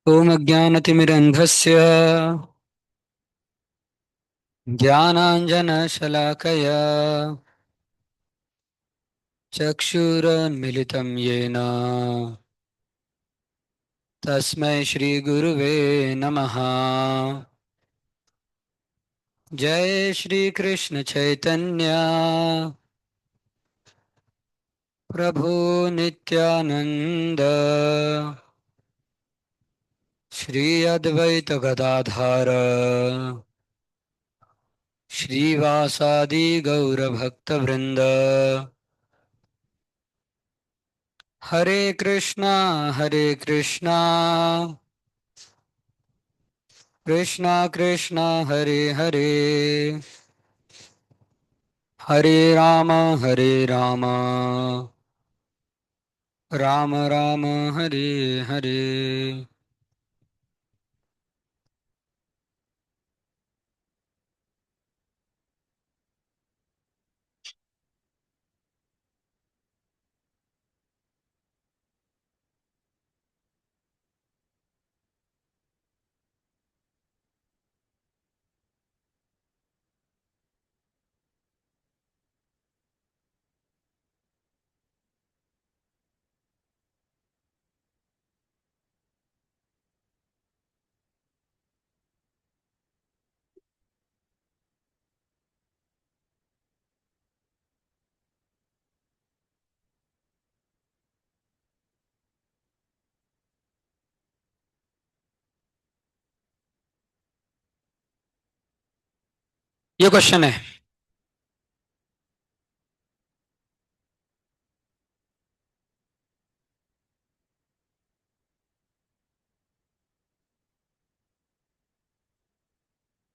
ॐ अज्ञानतिमिरन्धस्य ज्ञानाञ्जनशलाकया चक्षुरुन्मिलितं येन तस्मै श्रीगुरुवे नमः। जय श्रीकृष्ण चैतन्य प्रभु नित्यानंद श्री अद्वैत गदाधर श्रीवासादि गौरभक्तवृंद। हरे कृष्णा कृष्णा कृष्णा हरे हरे हरे राम हरे राम राम राम हरे हरे। ये क्वेश्चन है।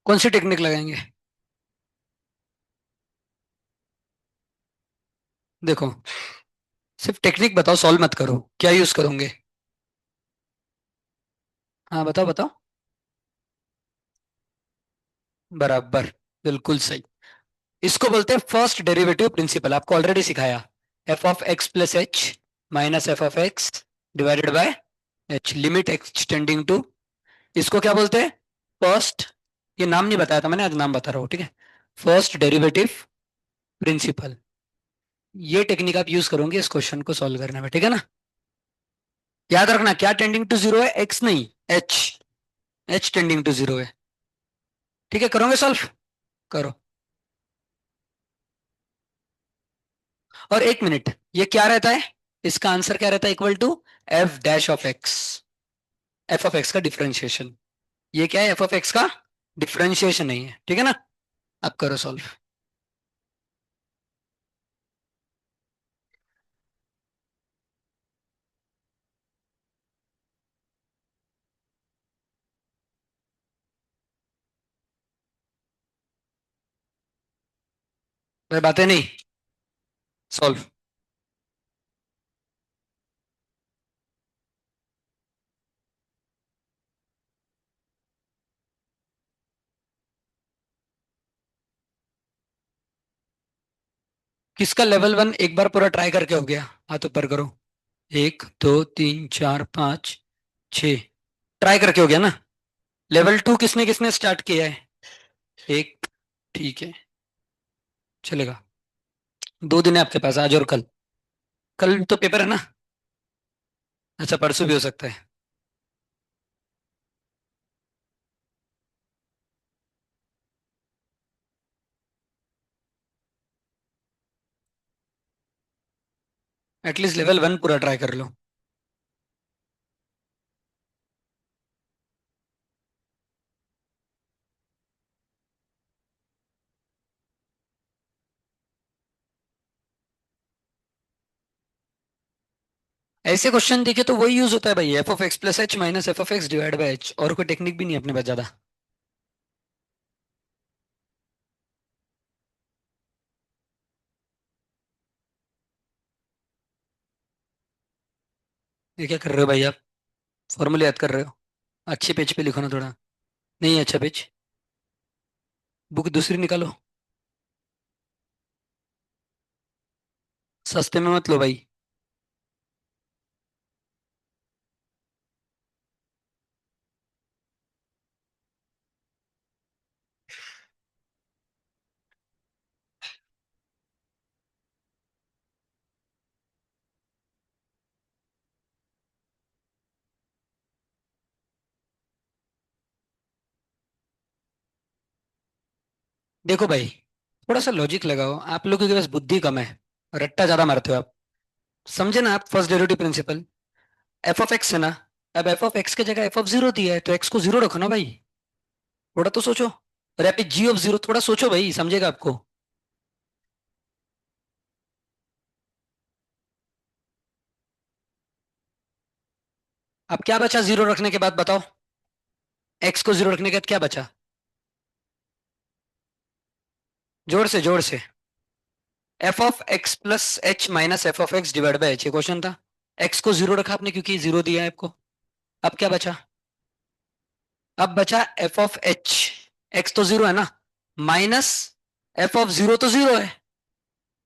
कौन सी टेक्निक लगाएंगे? देखो, सिर्फ टेक्निक बताओ, सॉल्व मत करो। क्या यूज करोगे? हाँ, बताओ बताओ। बराबर, बिल्कुल सही। इसको बोलते हैं फर्स्ट डेरिवेटिव प्रिंसिपल। आपको ऑलरेडी सिखाया। F of x plus h minus f of x divided by h, limit x tending to. इसको क्या बोलते हैं? फर्स्ट। ये नाम नहीं बताया था मैंने, आज नाम बता रहा हूँ, ठीक है। First derivative principle. ये टेक्निक आप यूज करोगे इस क्वेश्चन को सॉल्व करने में, ठीक है ना। याद रखना, क्या टेंडिंग टू जीरो है? एक्स नहीं, h. H tending to zero है। ठीक है, करोगे सॉल्व? करो। और एक मिनट, ये क्या रहता है? इसका आंसर क्या रहता है? Equal to f dash of x. F of x का डिफरेंशिएशन। ये क्या है? एफ ऑफ एक्स का डिफरेंशिएशन नहीं है, ठीक है ना। अब करो सॉल्व। भाई बातें नहीं, सॉल्व। किसका लेवल वन एक बार पूरा ट्राई करके हो गया? हाथ ऊपर करो। एक दो तीन चार पाँच छ। ट्राई करके हो गया ना। लेवल टू किसने किसने स्टार्ट किया है? एक। ठीक है, चलेगा। 2 दिन है आपके पास, आज और कल। कल तो पेपर है ना। अच्छा, परसों भी हो सकता है। एटलीस्ट लेवल वन पूरा ट्राई कर लो। ऐसे क्वेश्चन देखे तो वही यूज होता है भाई, F of x plus h minus f of x divide by H. और कोई टेक्निक भी नहीं है अपने पास ज्यादा। ये क्या कर रहे हो भाई आप? फॉर्मूले याद कर रहे हो? अच्छे पेज पे लिखो ना थोड़ा। नहीं अच्छा पेज। बुक दूसरी निकालो। सस्ते में मत लो भाई। देखो भाई, थोड़ा सा लॉजिक लगाओ, आप लोगों के पास बुद्धि कम है, रट्टा ज्यादा मारते हो आप। समझे ना आप first derivative principle? F of x है ना, अब एफ ऑफ एक्स की जगह एफ ऑफ जीरो दिया है तो एक्स को जीरो रखो ना भाई। थोड़ा तो सोचो। रैपिड जी ऑफ जीरो, थोड़ा सोचो भाई, समझेगा आपको। अब क्या बचा जीरो रखने के बाद बताओ? एक्स को जीरो रखने के बाद क्या बचा? जोर से जोर से। F of x plus h minus f of x divide by H, ये क्वेश्चन था। एक्स को जीरो रखा आपने क्योंकि जीरो दिया है आपको। अब क्या बचा? अब बचा एफ ऑफ एच। एक्स तो जीरो है ना, माइनस एफ ऑफ जीरो तो जीरो है,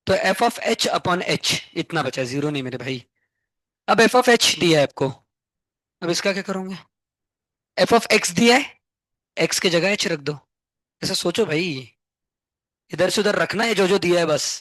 तो F of h upon H, इतना बचा, जीरो नहीं मेरे भाई। अब एफ ऑफ एच दिया है आपको, अब इसका क्या करोगे? एफ ऑफ एक्स दिया है, एक्स की जगह एच रख दो। ऐसा सोचो भाई, इधर से उधर रखना है जो जो दिया है बस।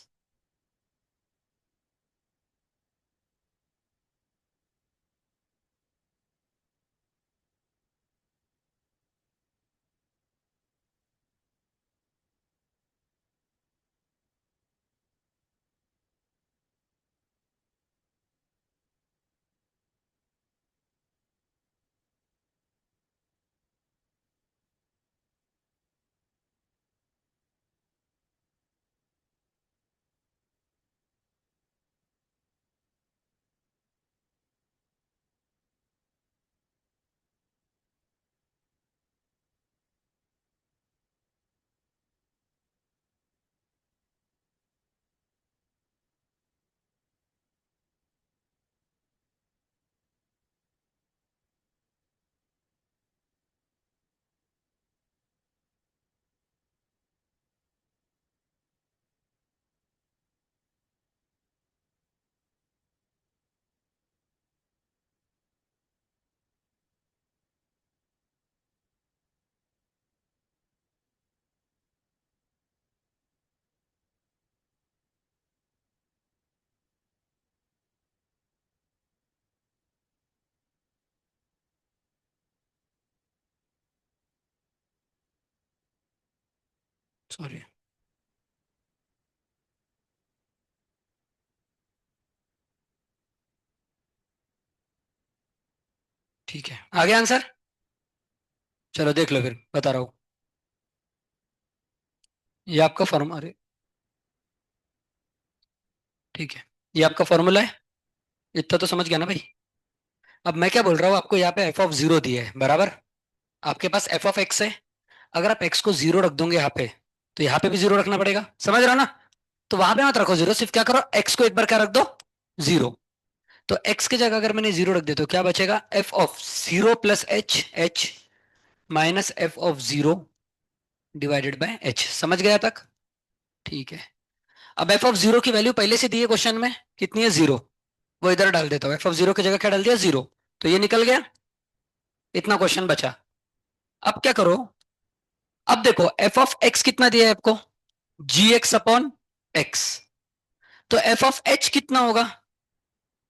सॉरी। ठीक है, आ गया आंसर। चलो देख लो फिर, बता रहा हूँ। ये आपका फॉर्मूला, अरे ठीक है, ये आपका फॉर्मूला है। इतना तो समझ गया ना भाई। अब मैं क्या बोल रहा हूँ आपको, यहाँ पे एफ ऑफ जीरो दिया है बराबर, आपके पास एफ ऑफ एक्स है। अगर आप एक्स को जीरो रख दोगे यहाँ पे, तो यहाँ पे भी जीरो रखना पड़ेगा, समझ रहे हो ना? तो वहां पे मत रखो जीरो, सिर्फ क्या करो, एक्स को एक बार क्या रख दो, जीरो। तो एक्स की जगह अगर मैंने जीरो रख दिया तो क्या बचेगा, F of zero plus H, H minus f of zero divided by H. समझ गया तक? ठीक है। अब एफ ऑफ जीरो की वैल्यू पहले से दी है क्वेश्चन में, कितनी है, जीरो। वो इधर डाल देता हूँ, एफ ऑफ जीरो की जगह क्या डाल दिया, जीरो। तो ये निकल गया, इतना क्वेश्चन बचा। अब क्या करो, अब देखो एफ ऑफ एक्स कितना दिया है आपको, जी एक्स अपॉन एक्स। तो एफ ऑफ एच कितना होगा?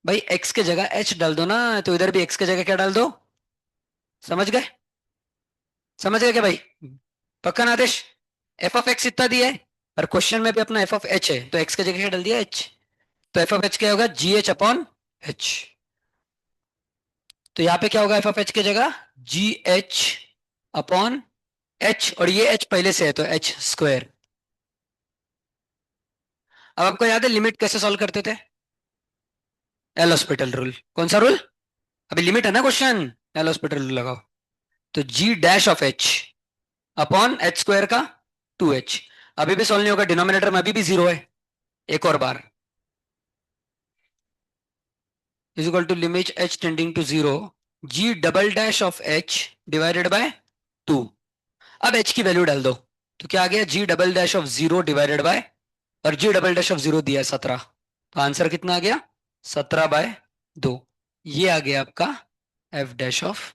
भाई एक्स के जगह एच डाल दो ना, तो इधर भी एक्स के जगह क्या डाल दो। समझ गए? समझ गए क्या भाई? पक्का ना आदेश? एफ ऑफ एक्स इतना दिया है, और क्वेश्चन में भी अपना एफ ऑफ एच है, तो एक्स की जगह क्या डाल दिया, एच। तो एफ ऑफ एच क्या होगा, जी एच अपॉन एच। तो यहाँ पे क्या होगा, एफ ऑफ एच की जगह जी एच अपॉन एच, और ये एच पहले से है तो एच स्क्वायर। अब आपको याद है लिमिट कैसे सॉल्व करते थे? L hospital rule. कौन सा रूल? अभी लिमिट है ना क्वेश्चन, एल हॉस्पिटल रूल लगाओ। तो g dash of h upon h square का 2h। अभी भी सॉल्व नहीं होगा, डिनोमिनेटर में अभी भी जीरो है। एक और बार, is equal to limit h tending to zero, g double dash of h divided by 2। अब एच की वैल्यू डाल दो, तो क्या आ गया, g double dash of zero divided by, और g double dash of zero दिया है 17, तो आंसर कितना आ गया, 17/2। ये आ गया आपका एफ डैश ऑफ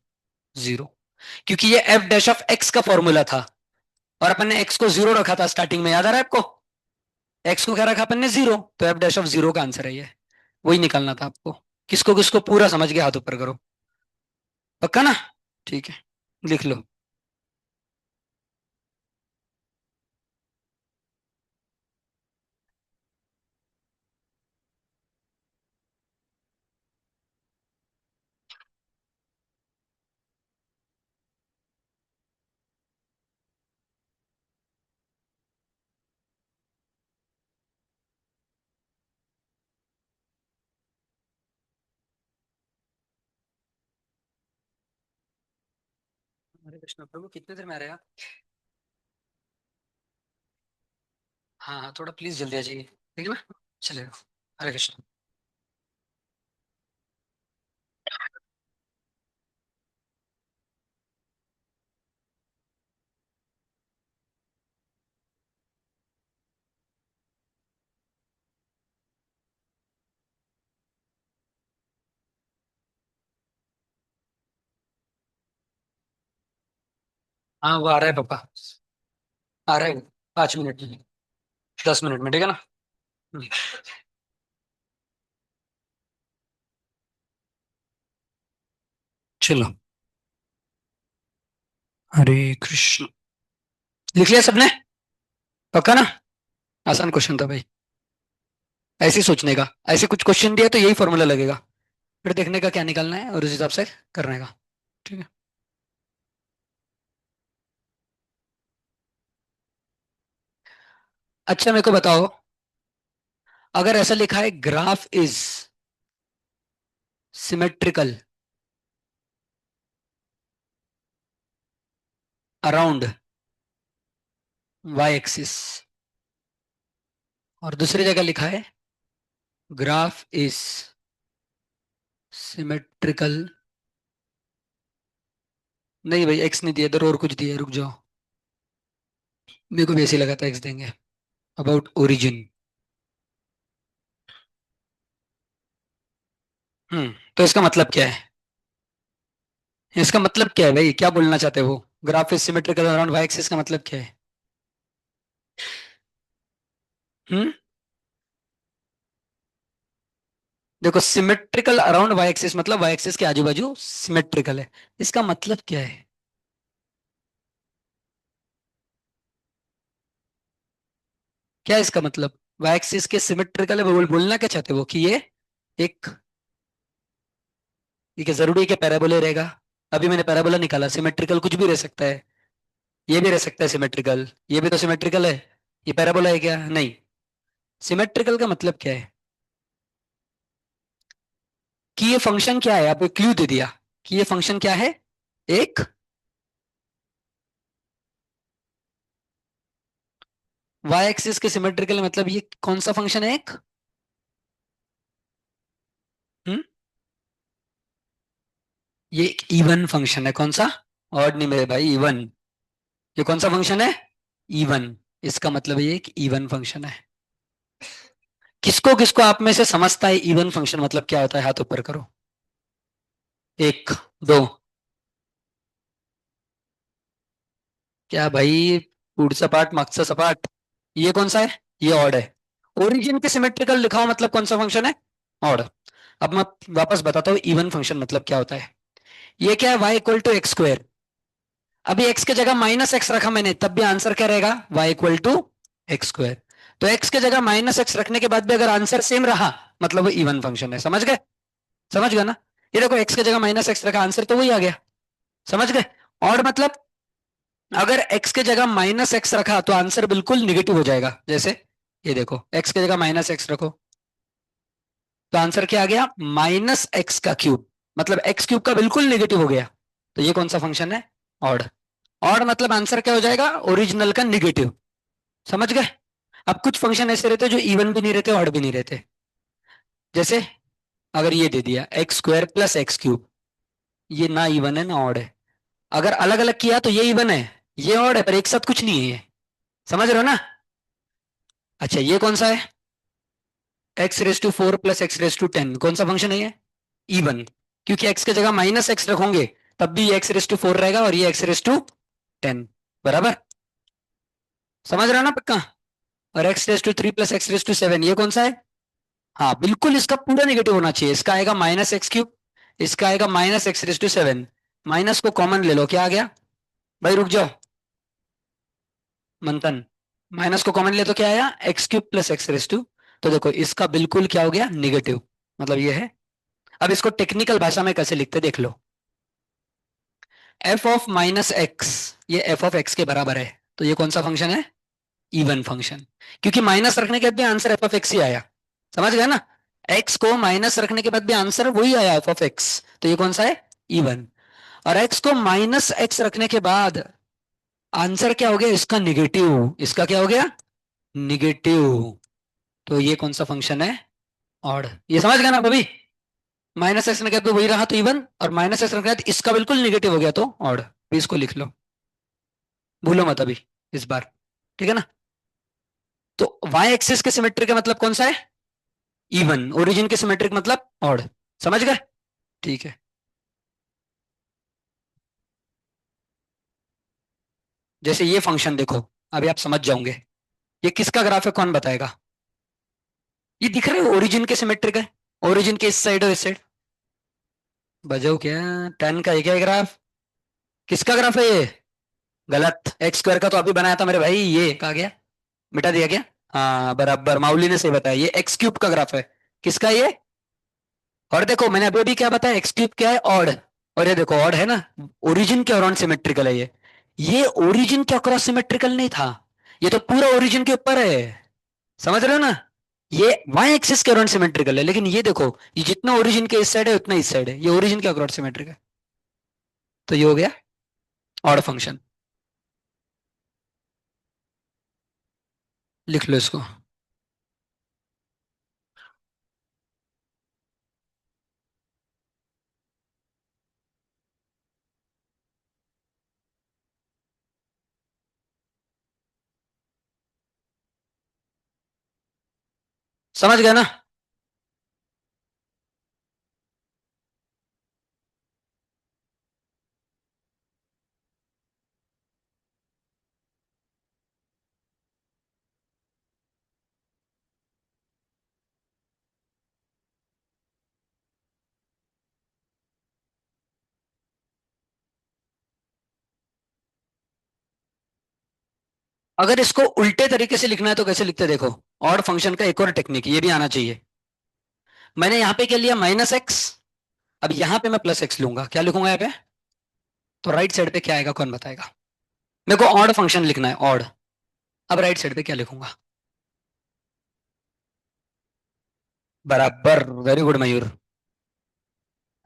जीरो, क्योंकि ये एफ डैश ऑफ एक्स का फॉर्मूला था, और अपन ने एक्स को जीरो रखा था स्टार्टिंग में, याद आ रहा है आपको? एक्स को क्या रखा अपन ने, जीरो, तो एफ डैश ऑफ जीरो का आंसर है ये। वही निकालना था आपको। किसको किसको पूरा समझ गया, हाथ ऊपर करो। पक्का ना? ठीक है, लिख लो। हरे कृष्ण प्रभु, कितने देर में आ रहे हैं आप? हाँ हाँ, थोड़ा प्लीज जल्दी आ जाइए, ठीक है ना? चलेगा। हरे कृष्ण। हाँ, वो आ रहा है पापा। आ रहा है। 5 मिनट में। 10 मिनट में, ठीक है ना? हम्म, चलो। हरे कृष्ण। लिख लिया सबने? पक्का ना? आसान क्वेश्चन था भाई। ऐसे ही सोचने का। ऐसे कुछ क्वेश्चन दिया तो यही फॉर्मूला लगेगा। फिर देखने का क्या निकालना है और उस हिसाब से करने का। ठीक है। अच्छा, मेरे को बताओ। अगर ऐसा लिखा है, graph is symmetrical around Y axis, और दूसरी जगह लिखा है ग्राफ इज सिमेट्रिकल। नहीं भाई, एक्स नहीं दिया इधर, और कुछ दिया, रुक जाओ। मेरे को भी ऐसे ही लगा था एक्स देंगे। About origin. तो इसका मतलब क्या है? इसका मतलब क्या है भाई, क्या बोलना चाहते हो? Graph is symmetrical around Y axis का मतलब क्या है? हम्म देखो, सिमेट्रिकल अराउंड वाई एक्सिस मतलब वाई एक्सिस के आजू बाजू सिमेट्रिकल है। इसका मतलब क्या है? क्या है इसका मतलब? वाई एक्सिस के सिमेट्रिकल है, बोलना क्या चाहते हो? कि एक ये क्या जरूरी है कि पैराबोला रहेगा? अभी मैंने पैराबोला निकाला, सिमेट्रिकल कुछ भी रह सकता है। ये भी रह सकता है सिमेट्रिकल, ये भी तो सिमेट्रिकल है। ये पैराबोला है क्या? नहीं। सिमेट्रिकल का मतलब क्या है? कि ये फंक्शन क्या है, आपको क्लू दे दिया। कि ये फंक्शन क्या है? एक वाई एक्सिस के सिमेट्रिकल, मतलब ये कौन सा फंक्शन है? एक हम्म ये एक इवन फंक्शन है। कौन सा? ऑड नहीं मेरे भाई, इवन। ये कौन सा फंक्शन है? इवन। इसका मतलब ये एक इवन फंक्शन है। किसको किसको आप में से समझता है इवन फंक्शन मतलब क्या होता है? हाथ ऊपर करो। एक, दो। क्या भाई? पुढचा पार्ट मागचा सपाट। ये कौन सा है? ये ऑड है। ओरिजिन के सिमेट्रिकल लिखा हो मतलब कौन सा फंक्शन है? ऑड। अब मैं वापस बताता हूँ इवन फंक्शन मतलब क्या होता है। ये क्या है? Y equal to x square. अभी एक्स की जगह माइनस एक्स रखा मैंने, तब भी आंसर क्या रहेगा? Y equal to x square. तो एक्स की जगह माइनस एक्स रखने के बाद भी अगर आंसर सेम रहा, मतलब वो इवन फंक्शन है। समझ गए? समझ गए ना? ये देखो, एक्स की जगह माइनस एक्स रखा, आंसर तो वही आ गया। समझ गए? और मतलब अगर x के जगह माइनस एक्स रखा तो आंसर बिल्कुल निगेटिव हो जाएगा। जैसे ये देखो, x की जगह माइनस एक्स रखो तो आंसर क्या आ गया? माइनस एक्स का क्यूब। मतलब एक्स क्यूब का बिल्कुल निगेटिव हो गया। तो ये कौन सा फंक्शन है? ऑड। ऑड मतलब आंसर क्या हो जाएगा? ओरिजिनल का निगेटिव। समझ गए? अब कुछ फंक्शन ऐसे रहते हैं जो इवन भी नहीं रहते, ऑड भी नहीं रहते। जैसे अगर ये दे दिया x square plus x cube, ये ना इवन है ना ऑड है। अगर अलग अलग किया तो ये इवन है, ये ऑड है, पर एक साथ कुछ नहीं है ये। समझ रहे हो ना? अच्छा, ये कौन सा है? x⁴ प्लस x⁻10 कौन सा फंक्शन है ये? इवन। क्योंकि x की जगह माइनस एक्स रखोगे तब भी ये x⁴ रहेगा और ये x⁻10। बराबर? समझ रहे हो ना पक्का? और x⁻3 प्लस x⁻7 ये कौन सा है? हाँ बिल्कुल, इसका पूरा निगेटिव होना चाहिए। इसका आएगा माइनस एक्स क्यूब, इसका आएगा माइनस x⁻7। माइनस को कॉमन ले लो, क्या आ गया? भाई रुक जाओ, मंथन। माइनस को कॉमन ले तो क्या आया? X cube plus x⁻। तो देखो, इसका बिल्कुल क्या हो गया? निगेटिव। मतलब ये है। अब इसको टेक्निकल भाषा में कैसे लिखते देख लो। एफ ऑफ माइनस एक्स, ये एफ ऑफ एक्स के बराबर है। तो ये कौन सा फंक्शन है? Even function. क्योंकि माइनस रखने के बाद भी आंसर एफ ऑफ एक्स ही आया। समझ गए ना? एक्स को माइनस रखने के बाद भी आंसर वही आया, एफ ऑफ एक्स। तो ये कौन सा है? इवन। और x को माइनस एक्स रखने के बाद आंसर क्या हो गया इसका? निगेटिव। इसका क्या हो गया? निगेटिव। तो ये कौन सा फंक्शन है? ऑड। ये समझ गए ना आप अभी? माइनस एक्स ने कहा तो वही रहा तो इवन, और माइनस एक्स रखा तो इसका बिल्कुल निगेटिव हो गया तो ऑड। भी इसको लिख लो, भूलो मत अभी इस बार। ठीक है ना? तो वाई एक्सिस के सिमेट्री का मतलब कौन सा है? इवन। ओरिजिन के सिमेट्रिक मतलब ऑड। समझ गए? ठीक है। जैसे ये फंक्शन देखो, अभी आप समझ जाओगे। ये किसका ग्राफ है कौन बताएगा? ये दिख रहा है ओरिजिन के सिमेट्रिक है। ओरिजिन के इस साइड और इस साइड। बजाओ क्या? 10 का ये क्या ग्राफ? किसका ग्राफ है ये? गलत। एक्स स्क्वायर का तो अभी बनाया था मेरे भाई, ये कहा गया? मिटा दिया क्या? हाँ बराबर, माउली ने सही बताया, ये एक्स क्यूब का ग्राफ है। किसका ये? और देखो मैंने अभी अभी क्या बताया, एक्स क्यूब क्या है? ऑड। और ये देखो ऑड है ना, ओरिजिन के अराउंड सिमेट्रिकल है ये ओरिजिन के अक्रॉस सिमेट्रिकल नहीं था, ये तो पूरा ओरिजिन के ऊपर है। समझ रहे हो ना? ये वाई एक्सिस के अराउंड सिमेट्रिकल है, लेकिन ये देखो, ये जितना ओरिजिन के इस साइड है उतना इस साइड है, ये ओरिजिन के अक्रॉस सिमेट्रिक है। तो ये हो गया ऑड फंक्शन। लिख लो इसको। समझ गया ना? अगर इसको उल्टे तरीके से लिखना है तो कैसे लिखते हैं देखो। ऑड फंक्शन का एक और टेक्निक, ये भी आना चाहिए। मैंने यहाँ पे क्या लिया? Minus x. अब यहाँ पे मैं प्लस एक्स लूंगा, क्या लिखूंगा यहाँ पे? तो राइट साइड पे क्या आएगा कौन बताएगा? मेरे को ऑड फंक्शन लिखना है, ऑड। अब राइट साइड पे क्या लिखूंगा? बराबर, वेरी गुड मयूर।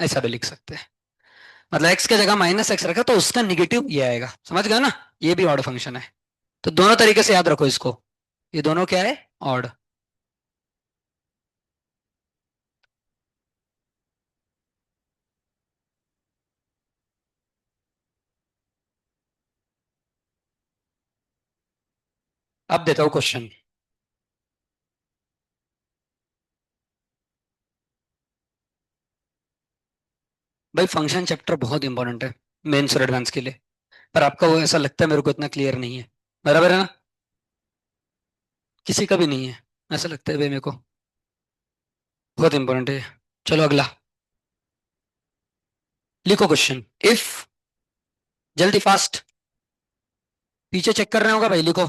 ऐसा भी लिख सकते हैं। मतलब एक्स की जगह माइनस एक्स रखा तो उसका निगेटिव ये आएगा। समझ गए ना? ये भी ऑड फंक्शन है। तो दोनों तरीके से याद रखो इसको। ये दोनों क्या है? ऑड। अब देता हूँ क्वेश्चन। भाई फंक्शन चैप्टर बहुत इंपॉर्टेंट है मेंस और एडवांस के लिए, पर आपका वो ऐसा लगता है मेरे को इतना क्लियर नहीं है। बराबर है ना? किसी का भी नहीं है, ऐसा लगता है भाई मेरे को। बहुत इंपॉर्टेंट है। चलो अगला लिखो क्वेश्चन। इफ, जल्दी फास्ट, पीछे चेक कर रहे होगा भाई, लिखो।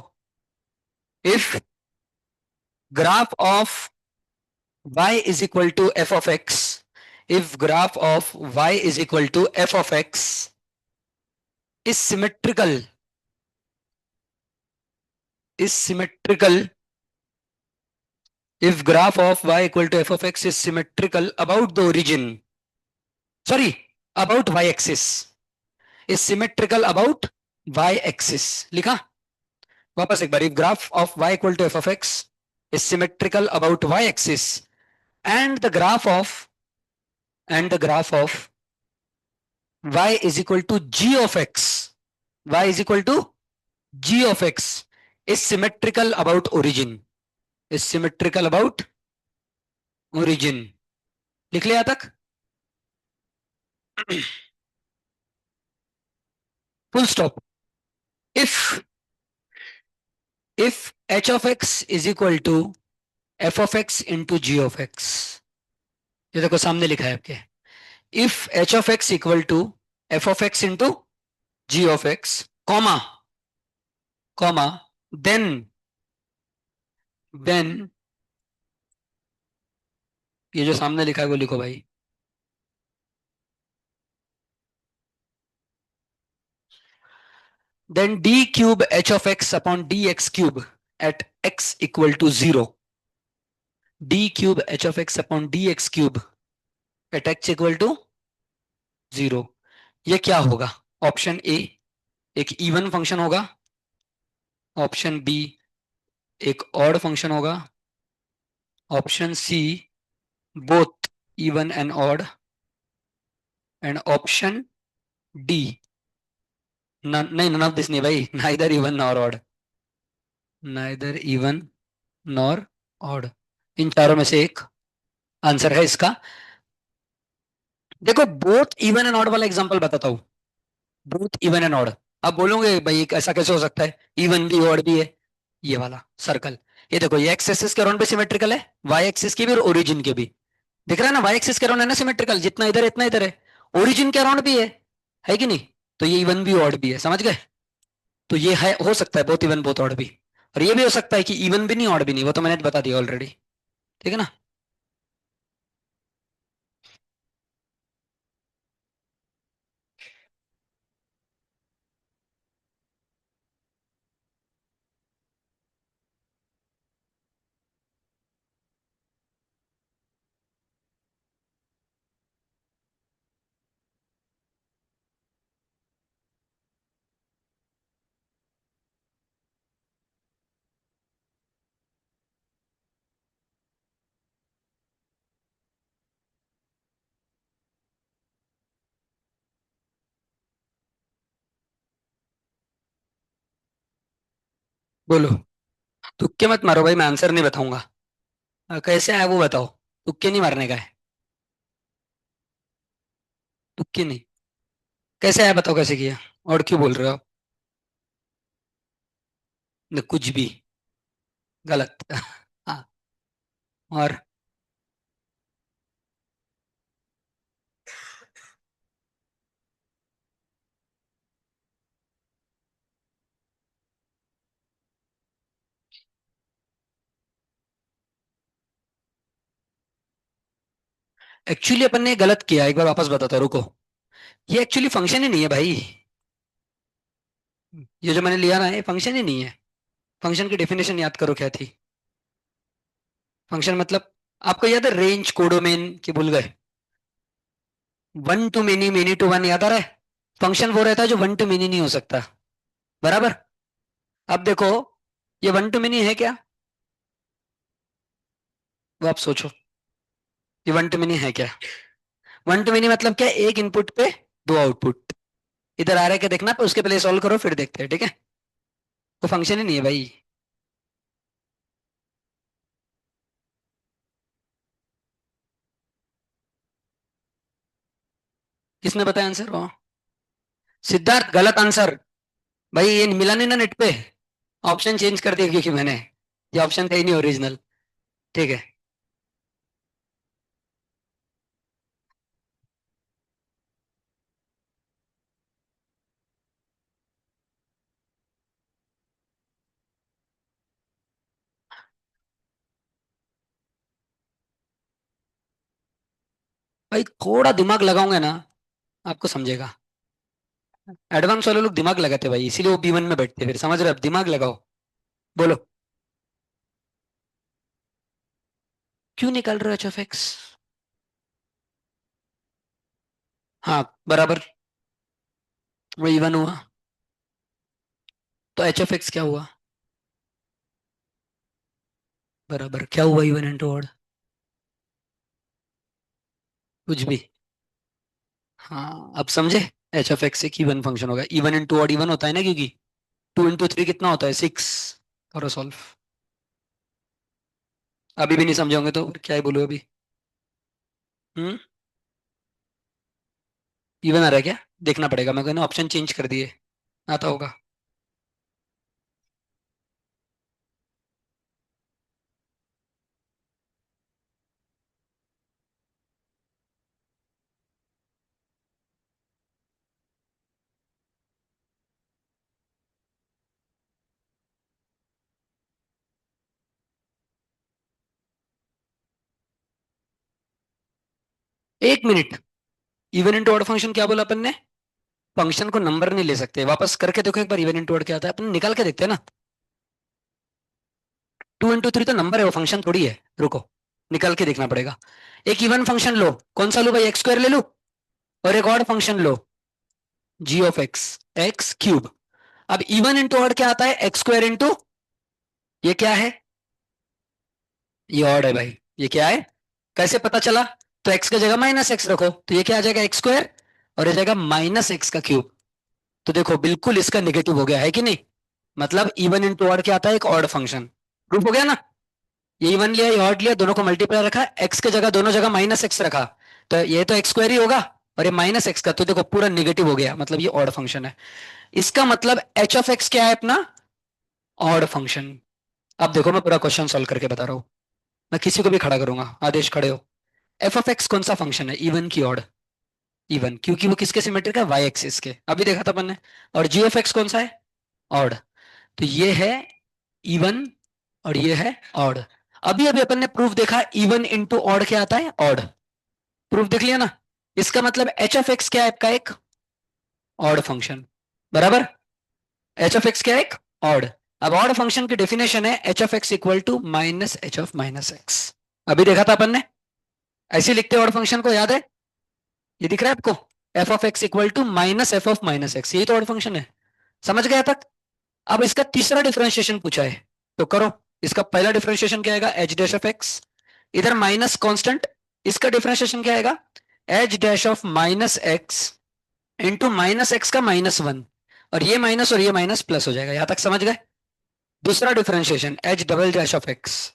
If graph of y is equal to f of x, if graph of y is equal to f of x is symmetrical, if graph of y equal to f of x is symmetrical about the origin, sorry, about y axis, is symmetrical about y axis, लिखा? वापस एक बार, if graph of y equal to f of x is symmetrical about y axis and the graph of y is equal to g of x, y is equal to g of x is symmetrical about origin, is symmetrical about origin। लिख लिया तक? Full stop. If h of x is equal to f of x into g of x, ये देखो सामने लिखा है आपके। If h of x equal to f of x into g of x, comma comma, then then ये जो सामने लिखा है वो लिखो भाई। Then d cube h of x upon dx cube at x equal to 0, d cube h of x upon dx cube at x equal to 0, ये क्या होगा? ऑप्शन ए एक इवन फंक्शन होगा, ऑप्शन बी एक odd function होगा, option C both even and odd, and option D नहीं, none of this नहीं भाई, neither even nor odd, neither even nor odd. इन चारों में से एक आंसर है इसका। देखो बोथ इवन एंड ऑड वाला एग्जांपल बताता हूँ। बोथ इवन एंड ऑड, आप बोलोगे भाई ऐसा कैसे हो सकता है, इवन भी ऑड भी है। ये वाला सर्कल, ये देखो, ये एक्स एक्सिस के अराउंड भी सिमेट्रिकल है, वाई एक्सिस की भी और ओरिजिन के भी। दिख रहा है ना, वाई एक्सिस के अराउंड है ना सिमेट्रिकल, जितना इधर है इतना इधर है। ओरिजिन के अराउंड भी है कि नहीं? तो ये इवन भी ऑड भी है, समझ गए? तो ये है, हो सकता है बोथ इवन बोथ ऑड भी। और ये भी हो सकता है कि इवन भी नहीं ऑड भी नहीं, वो तो मैंने बता दिया ऑलरेडी। ठीक है ना? बोलो। तुक्के मत मारो भाई, मैं आंसर नहीं बताऊंगा। कैसे आया वो बताओ। तुक्के नहीं मारने का है। तुक्के नहीं। कैसे आया बताओ, कैसे किया? और क्यों बोल रहे हो आप? कुछ भी गलत। हाँ। और एक्चुअली अपन ने गलत किया, एक बार वापस बताता हूं, रुको। ये एक्चुअली फंक्शन ही नहीं है भाई। ये जो मैंने लिया ना, ये फंक्शन ही नहीं है। फंक्शन की डेफिनेशन याद करो क्या थी। फंक्शन मतलब, आपको याद है रेंज कोडोमेन की, भूल गए? One to many, many to one, याद आ रहा है? फंक्शन वो रहता है जो वन टू मेनी नहीं हो सकता। बराबर। अब देखो, ये वन टू मेनी है क्या? वो आप सोचो, ये वन टू मेनी है क्या? वन टू मेनी मतलब क्या, एक इनपुट पे दो आउटपुट। इधर आ रहा है क्या देखना, उसके पहले सॉल्व करो फिर देखते हैं, ठीक है? वो फंक्शन ही नहीं है भाई। किसने बताया आंसर वो? सिद्धार्थ, गलत आंसर। भाई ये मिला नहीं ना नेट पे। ऑप्शन चेंज कर दिया क्योंकि मैंने, ये ऑप्शन था ही नहीं ओरिजिनल। ठीक है। भाई थोड़ा दिमाग लगाओगे ना, आपको समझेगा। एडवांस वाले लोग दिमाग लगाते हैं भाई, इसीलिए वो B1 में बैठते हैं, फिर समझ रहे हो? अब दिमाग लगाओ। बोलो। क्यों निकाल रहे हो HF? हाँ बराबर, वो इवन हुआ। तो HF क्या हुआ? बराबर क्या हुआ, इवन इंटू ऑड? कुछ भी। हाँ अब समझे। HF एक इवन फंक्शन होगा, इवन इंटू ऑड इवन होता है ना, क्योंकि 2 into 3 कितना होता है, 6। करो सॉल्व। अभी भी नहीं समझोगे तो फिर क्या ही बोलूं अभी। हम्म। इवन आ रहा है क्या? देखना पड़ेगा, मैं कहना ऑप्शन चेंज कर दिए, आता होगा। 1 minute. Even into odd function क्या बोला अपन ने? फंक्शन को नंबर नहीं ले सकते, वापस करके देखो एक बार, इवन इंटू ऑड क्या आता है, अपन निकाल के देखते हैं ना। 2 into 3 तो नंबर है, वो फंक्शन थोड़ी है। रुको, निकाल के देखना पड़ेगा। एक इवन फंक्शन लो, कौन सा लो भाई, एक्स स्क्वायर ले लो। और एक ऑड फंक्शन लो, जी ऑफ एक्स क्यूब। अब इवन इंटू ऑड क्या आता है? एक्स स्क्वायर इंटू, ये क्या है? ये ऑड है भाई। ये क्या है? कैसे पता चला? तो एक्स की जगह माइनस एक्स रखो, तो ये क्या आ जाएगा? एक्स स्क्वायर, और ये जाएगा माइनस एक्स का क्यूब। तो देखो बिल्कुल इसका निगेटिव हो गया है कि नहीं? मतलब इवन इंटू ऑड क्या आता है? एक ऑड फंक्शन। प्रूफ हो गया ना? ये इवन लिया, ये ऑड लिया, दोनों को मल्टीप्लाई रखा, एक्स की जगह दोनों जगह माइनस एक्स रखा, तो ये तो एक्स स्क्वायर ही होगा, और ये माइनस एक्स का, तो देखो पूरा निगेटिव हो गया, मतलब ये ऑड फंक्शन है। इसका मतलब एच ऑफ एक्स क्या है अपना? Odd function. अब देखो मैं पूरा क्वेश्चन सॉल्व करके बता रहा हूँ। मैं किसी को भी खड़ा करूंगा, आदेश खड़े हो। एफ ऑफ एक्स कौन सा फंक्शन है? इवन की ऑड? इवन, क्योंकि वो किसके सिमेट्रिक है? वाई एक्सिस के, अभी देखा था अपन ने। और जी ऑफ एक्स कौन सा है? ऑड। तो ये है इवन, और ये है ऑड। अभी अभी अपन ने प्रूफ देखा, इवन इंटू ऑड क्या आता है? ऑड। प्रूफ देख लिया ना? इसका मतलब एच ऑफ एक्स क्या है आपका? एक ऑड फंक्शन, बराबर। एच ऑफ एक्स क्या है? एक ऑड। अब ऑड फंक्शन की डेफिनेशन है h of x equal to minus h of minus x. अभी देखा था अपन ने, ऐसे लिखते हैं ऑड फंक्शन को, याद है? ये दिख रहा है आपको? F of x equal to minus f of minus x, यही तो ऑड फंक्शन है। समझ गया तक? अब इसका तीसरा डिफरेंशिएशन पूछा है, तो करो। इसका पहला डिफरेंशिएशन क्या आएगा? एच डैश ऑफ एक्स, इधर माइनस कांस्टेंट। इसका डिफरेंशिएशन क्या आएगा? H dash of minus x into minus x का माइनस वन, और ये माइनस प्लस हो जाएगा। यहां तक समझ गए? दूसरा differentiation H double dash of x,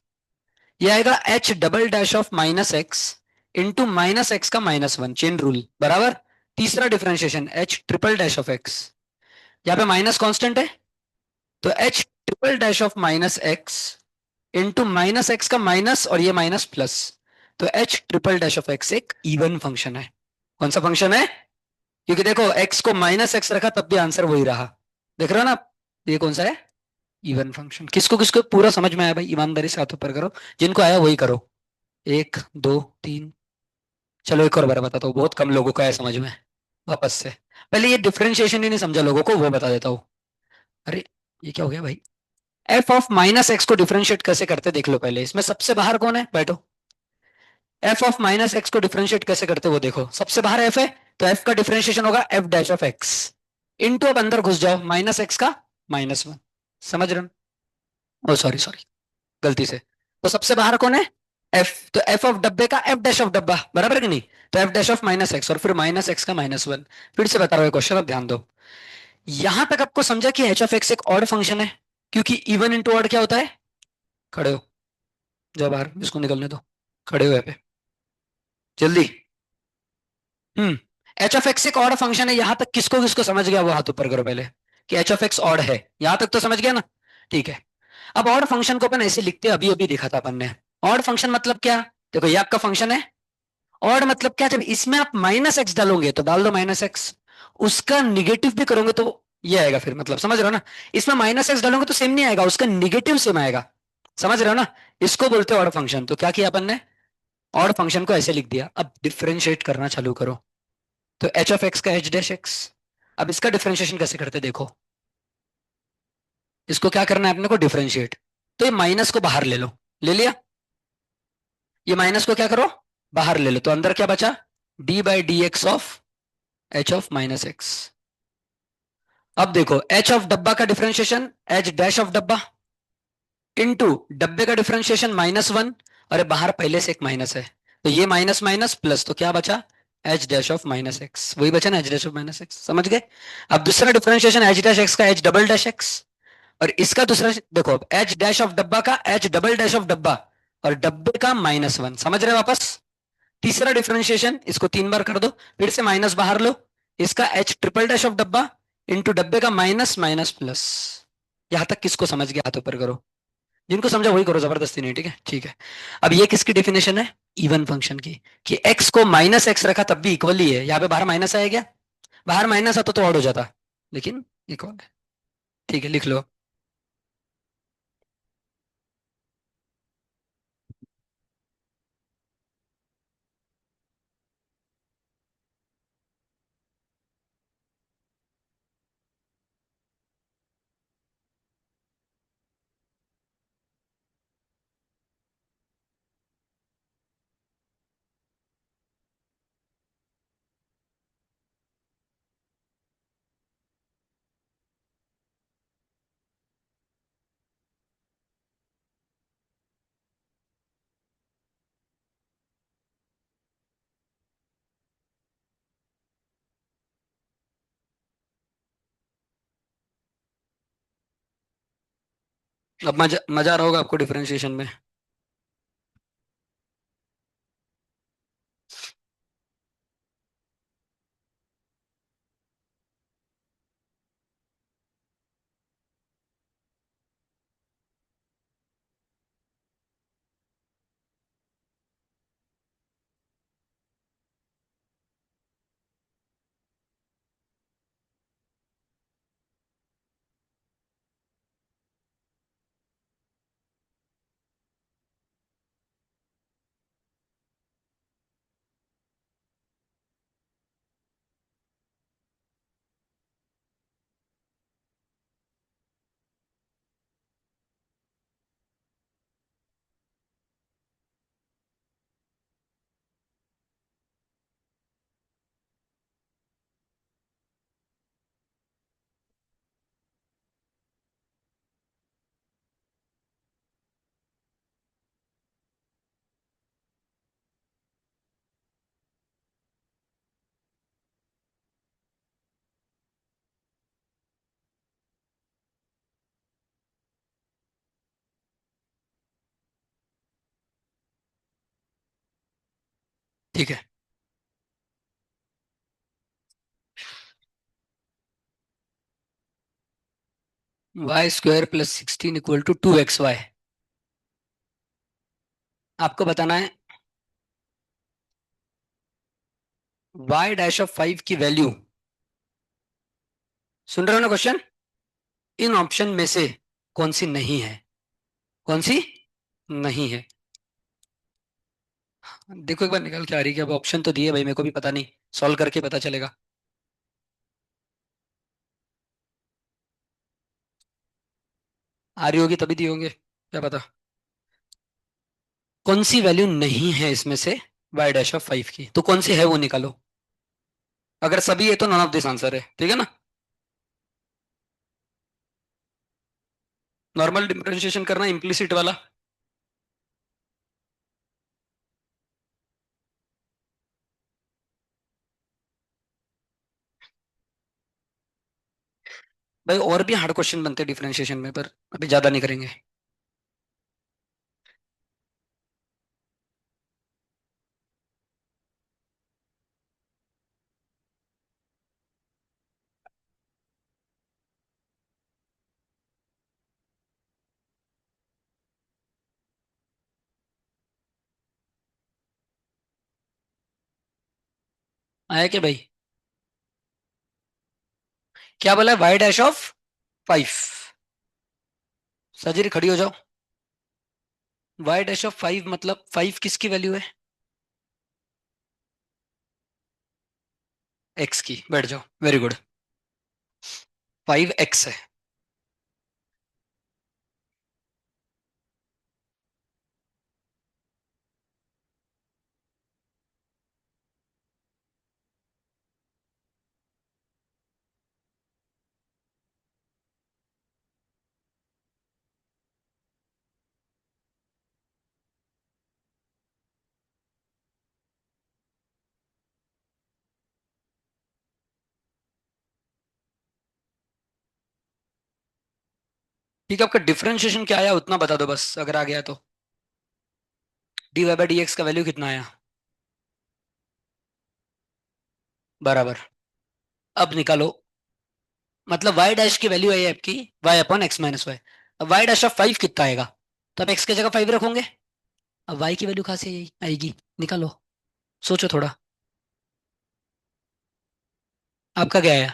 ये आएगा H double dash of minus x into minus x का माइनस वन, चेन रूल, बराबर। तीसरा differentiation H triple dash of x, यहाँ पे माइनस कांस्टेंट है, तो H triple dash of minus x into minus x का माइनस, और ये माइनस प्लस, तो H triple dash of x एक इवन फंक्शन है। कौन सा फंक्शन है? क्योंकि देखो एक्स को माइनस एक्स रखा तब भी आंसर वही रहा। देख रहे हो ना आप? ये कौन सा है? Even function. किसको किसको पूरा समझ में आया भाई? ईमानदारी से हाथ ऊपर करो, जिनको आया वही करो। एक, दो, तीन। चलो एक और बार बताता हूँ, बहुत कम लोगों को आया समझ में। वापस से, पहले ये डिफरेंशिएशन ही नहीं समझा लोगों को, वो बता देता हूँ। अरे, ये क्या हो गया भाई? एफ ऑफ माइनस एक्स को डिफरेंशिएट कैसे करते देख लो पहले। इसमें सबसे बाहर कौन है? बैठो। एफ ऑफ माइनस एक्स को डिफरेंशिएट कैसे करते वो देखो। सबसे बाहर एफ है, तो एफ का डिफरेंशिएशन होगा F dash of x into, अब अंदर घुस जाओ, माइनस एक्स का माइनस वन। समझ रहे हो? ओ सॉरी सॉरी, गलती से। तो सबसे बाहर कौन है? एफ, तो एफ ऑफ डब्बे का एफ डैश ऑफ डब्बा, बराबर है कि नहीं? तो F dash of minus x, और फिर माइनस एक्स का माइनस वन। फिर से बता रहा हूँ क्वेश्चन, अब ध्यान दो। यहां तक आपको समझा कि एच ऑफ एक्स एक ऑड फंक्शन है, क्योंकि इवन इंटू ऑड क्या होता है? खड़े हो, जाओ बाहर, इसको निकलने दो। खड़े हो यहाँ पे, जल्दी। हम्म। एच ऑफ एक्स एक ऑड फंक्शन है, यहां तक किसको किसको समझ गया? वो हाथ ऊपर करो पहले, कि एच ऑफ एक्स ऑड है। यहां तक तो समझ गया ना? ठीक है। अब ऑड फंक्शन को अपन ऐसे लिखते हैं, अभी अभी देखा था अपन ने। ऑड फंक्शन मतलब क्या? देखो ये आपका फंक्शन है। ऑड मतलब क्या? जब इसमें आप माइनस एक्स डालोगे तो डाल दो माइनस एक्स, उसका निगेटिव भी करोगे तो ये आएगा फिर, मतलब समझ रहे हो ना? इसमें माइनस एक्स डालोगे तो सेम नहीं आएगा, उसका निगेटिव सेम आएगा। समझ रहे हो ना? इसको बोलते हैं ऑड फंक्शन। तो क्या किया अपन ने? ऑड फंक्शन को ऐसे लिख दिया। अब डिफरेंशिएट करना चालू करो। तो एच ऑफ एक्स का एच डैश एक्स, अब इसका डिफरेंशिएशन कैसे करते देखो। इसको क्या करना है अपने को? डिफरेंशिएट। तो ये माइनस को बाहर ले लो, ले लिया। ये माइनस को क्या करो? बाहर ले लो, तो अंदर क्या बचा? D by d x of H of minus x. अब देखो एच ऑफ डब्बा का डिफरेंशिएशन एच डैश ऑफ डब्बा इनटू डब्बे का डिफरेंशिएशन माइनस वन, अरे बाहर पहले से एक माइनस है, तो ये माइनस माइनस प्लस, तो क्या बचा? H dash of minus x, वही बचा ना, H dash of minus x. समझ गए? अब दूसरा डिफरेंशिएशन एच डैश एक्स का एच डबल डैश एक्स, और इसका दूसरा देखो, अब एच डैश ऑफ डब्बा का एच डबल डैश ऑफ डब्बा, और डब्बे का माइनस वन। समझ रहे हो वापस? तीसरा डिफरेंशिएशन, इसको तीन बार कर दो, फिर से माइनस बाहर लो, इसका एच ट्रिपल डैश ऑफ डब्बा इंटू डब्बे का माइनस माइनस प्लस। यहां तक किसको समझ गया? हाथ ऊपर करो, जिनको समझा वही करो, जबरदस्ती नहीं, ठीक है? ठीक है। अब ये किसकी डेफिनेशन है? इवन फंक्शन की, कि x को माइनस एक्स रखा तब भी इक्वल ही है। यहाँ पे बाहर माइनस आया क्या? बाहर माइनस आता तो ऑड हो जाता, लेकिन इक्वल है। ठीक है, लिख लो। अब मजा मजा आ रहा होगा आपको डिफरेंशिएशन में। ठीक है। y² + 16 = 2xy। आपको बताना है y' की वैल्यू। सुन रहे हो ना क्वेश्चन? इन ऑप्शन में से कौन सी नहीं है? कौन सी नहीं है? देखो एक बार निकल के आ रही है, कि अब ऑप्शन तो दिए भाई, मेरे को भी पता नहीं, सॉल्व करके पता चलेगा। आ रही होगी तभी दिए होंगे, क्या पता। कौन सी वैल्यू नहीं है इसमें से y' की, तो कौन सी है वो निकालो। अगर सभी है तो नॉन ऑफ दिस आंसर है, ठीक है ना? नॉर्मल डिफरेंशिएशन करना इम्प्लिसिट वाला। भाई और भी हार्ड क्वेश्चन बनते हैं डिफरेंशिएशन में, पर अभी ज्यादा नहीं करेंगे। आया क्या भाई? क्या बोला है? y'/5। सर्जरी खड़ी हो जाओ। y'/5 मतलब 5 किसकी वैल्यू है? x की। बैठ जाओ, वेरी गुड। 5x है। ठीक है, आपका डिफरेंशिएशन क्या आया उतना बता दो बस, अगर आ गया तो। dy/dx का वैल्यू कितना आया? बराबर। अब निकालो। मतलब y डैश की वैल्यू है आपकी y/x - y। अब y'/5 कितना आएगा? तो आप x की जगह 5 रखोगे। अब y की वैल्यू कहाँ से आएगी? निकालो। सोचो थोड़ा। आपका क्या है?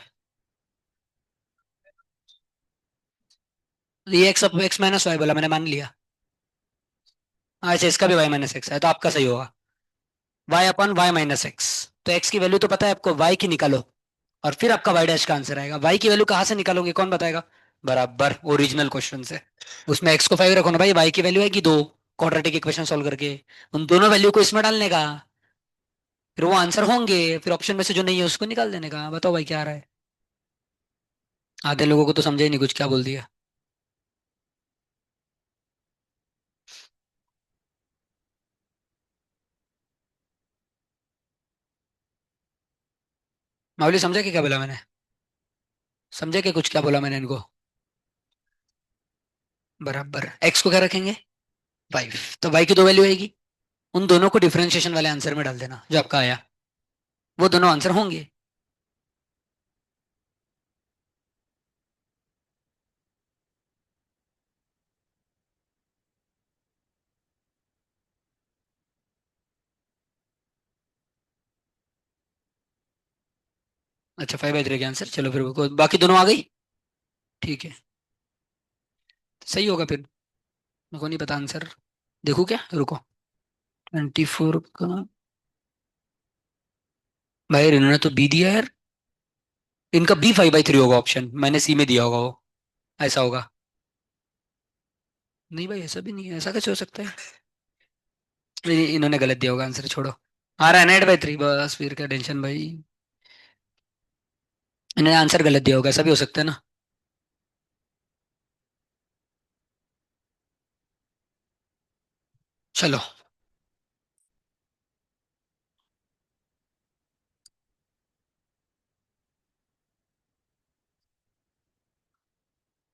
ये x/x - y बोला मैंने, मान लिया। अच्छा, इसका भी y - x है, तो आपका सही होगा। y/y - x। तो x की वैल्यू तो पता है आपको, y की निकालो। और फिर आपका y डैश का आंसर आएगा। y की वैल्यू कहाँ से निकालोगे, कौन बताएगा? बराबर, ओरिजिनल क्वेश्चन से। उसमें x को 5 रखो ना भाई, y की वैल्यू आएगी 2। क्वाड्रेटिक इक्वेशन सॉल्व करके उन दोनों वैल्यू को इसमें डालने का, फिर वो आंसर होंगे, फिर ऑप्शन में से जो नहीं है उसको निकाल देने का। बताओ भाई क्या आ रहा है? आधे लोगों को तो समझे ही नहीं कुछ, क्या बोल दिया। मावली समझे कि क्या बोला मैंने? समझे कि कुछ क्या बोला मैंने इनको? बराबर एक्स को क्या रखेंगे 5, तो वाई की दो वैल्यू आएगी। उन दोनों को डिफरेंशिएशन वाले आंसर में डाल देना जो आपका आया, वो दोनों आंसर होंगे। अच्छा 5/3 का आंसर, चलो फिर बाकी दोनों आ गई। ठीक है, सही होगा फिर। मेरे को नहीं पता आंसर, देखो क्या, रुको। 24 का, भाई इन्होंने तो बी दिया यार। इनका बी 5/3 होगा ऑप्शन, मैंने सी में दिया होगा वो, ऐसा होगा। नहीं भाई ऐसा भी नहीं है, ऐसा कैसे हो सकता है। इन्होंने गलत दिया होगा आंसर, छोड़ो। आ रहा है ना 8/3, बस फिर क्या टेंशन भाई। इन्होंने आंसर गलत दिया होगा, ऐसा भी हो सकता है ना। चलो,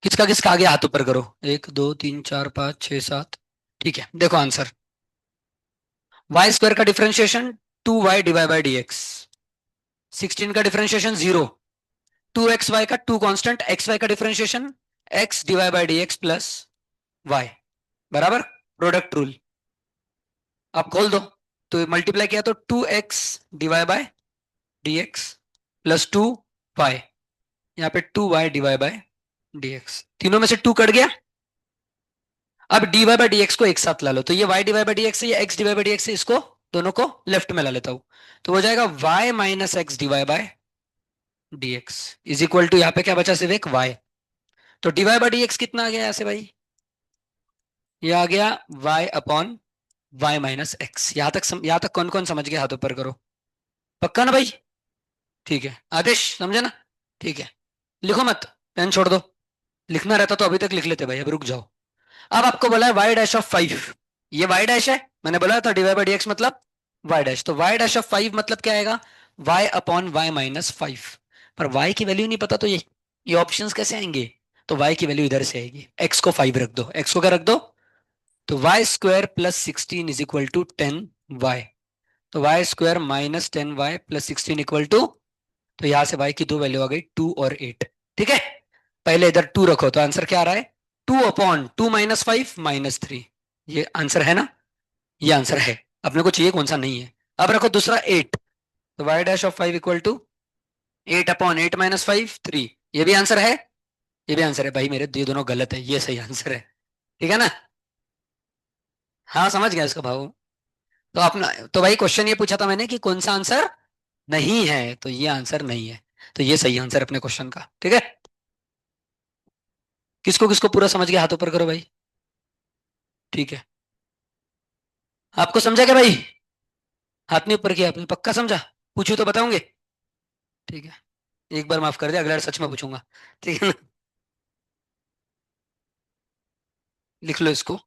किसका किसका आगे हाथ ऊपर करो। 1 2 3 4 5 6 7। ठीक है, देखो आंसर। वाई स्क्वायर का डिफरेंशिएशन 2y/dx। 16 का डिफरेंशिएशन 0। 2xy का टू कांस्टेंट xy का डिफरेंशिएशन x/dx प्लस y, बराबर। प्रोडक्ट रूल आप खोल दो, तो मल्टीप्लाई किया तो 2x/dx प्लस 2y, यहाँ पे 2y/dx, तीनों में से 2 कट गया। अब dy/dx को एक साथ ला लो, तो ये y/dx से, ये x/dx से, इसको दोनों को लेफ्ट में ला लेता हूं। तो हो जाएगा y minus x dy/dx is equal to, यहाँ पे क्या बचा, सिर्फ एक y। तो dy/dx कितना आ गया यहाँ से भाई, ये आ गया y/y माइनस एक्स। यहाँ तक कौन कौन समझ गया, हाथ ऊपर करो। पक्का ना भाई। ठीक है आदेश, समझे ना। ठीक है, लिखो मत, पेन छोड़ दो। लिखना रहता तो अभी तक लिख लेते भाई, अब रुक जाओ। अब आपको बोला है y'5। ये y डैश है, मैंने बोला था dy/dx मतलब y डैश, तो y'5 मतलब क्या आएगा, y/y-5। पर y की वैल्यू नहीं पता, तो ये ऑप्शंस कैसे आएंगे। तो y की वैल्यू इधर से आएगी, x को 5 रख दो, x को क्या रख दो, तो y² + 16 = 10y। तो y² - 10y + 16 = तो यहां से y की दो वैल्यू आ गई 2 और 8। ठीक है, पहले इधर 2 रखो, तो आंसर क्या आ रहा है, 2/2 - 5 - 3। ये आंसर है ना, ये आंसर है। अपने को चाहिए कौन सा नहीं है। अब रखो दूसरा 8, तो y'5 = 8/8 - 5 3। ये भी आंसर है, ये भी आंसर है भाई मेरे, ये दोनों गलत है, ये सही आंसर है। ठीक है ना। हाँ समझ गया इसका भाव। तो अपना, तो भाई क्वेश्चन ये पूछा था मैंने कि कौन सा आंसर नहीं है, तो ये आंसर नहीं है, तो ये सही आंसर अपने क्वेश्चन का। ठीक है, किसको किसको पूरा समझ गया, हाथ ऊपर करो भाई। ठीक है, आपको समझा क्या भाई, हाथ नहीं ऊपर किया आपने, पक्का समझा। पूछू तो बताओगे। ठीक है, एक बार माफ कर दे, अगला बार सच में पूछूंगा। ठीक है ना, लिख लो इसको।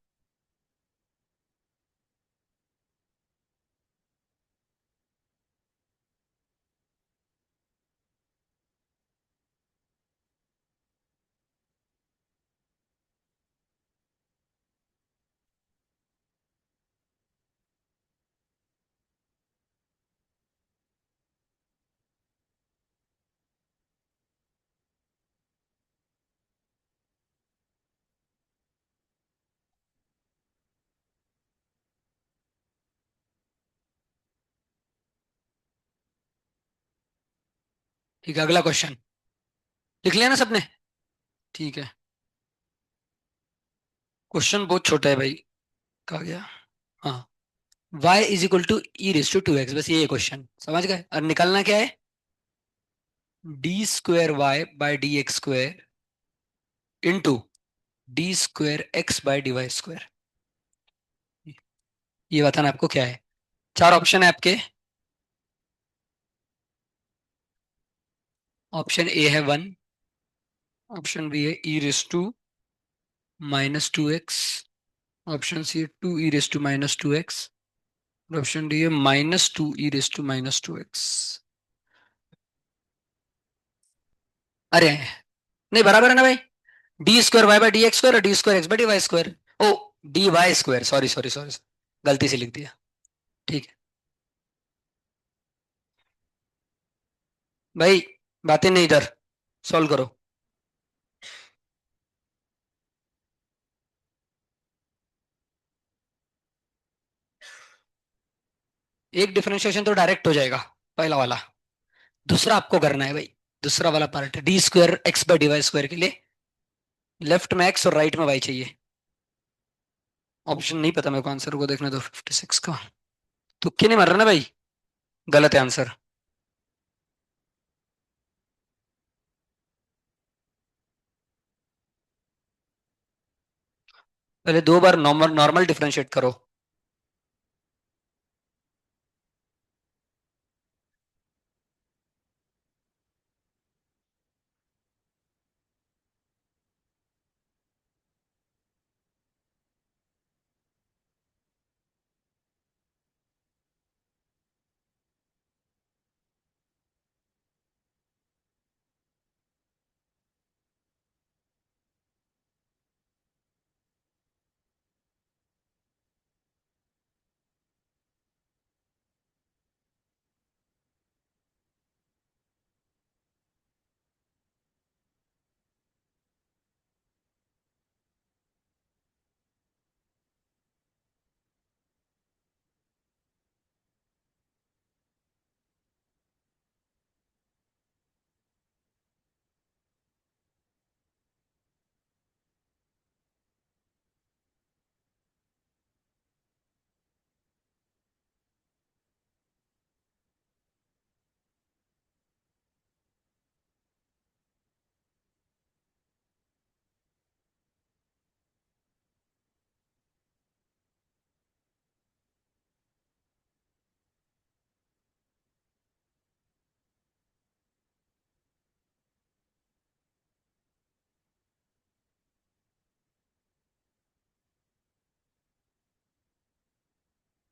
ठीक है, अगला क्वेश्चन लिख लिया ना सबने। ठीक है, क्वेश्चन बहुत छोटा है भाई। कहा गया, हाँ, y = e⁻²x, बस ये क्वेश्चन समझ गए, और निकालना क्या है, d²y/dx² इंटू d²x/dy²। ये बताना आपको क्या है। चार ऑप्शन है आपके। ऑप्शन ए है 1, ऑप्शन बी है e⁻²-2x, ऑप्शन सी है 2e⁻²-2x, ऑप्शन डी है -2e⁻²-2x। अरे नहीं, बराबर है ना भाई। D square y by d x square और d square x by d y square. Oh, d y square, sorry sorry sorry, गलती से लिख दिया। ठीक है भाई, बातें नहीं इधर, सॉल्व करो। एक डिफरेंशिएशन तो डायरेक्ट हो जाएगा, पहला वाला। दूसरा आपको करना है भाई, दूसरा वाला part d square x by d y square के लिए लेफ्ट में एक्स और राइट में वाई चाहिए। ऑप्शन नहीं पता मेरे को, आंसर को देखने दो 56 का। तुक्के नहीं मार रहा ना भाई? गलत है आंसर। पहले दो बार नॉर्मल नॉर्मल डिफरेंशिएट करो।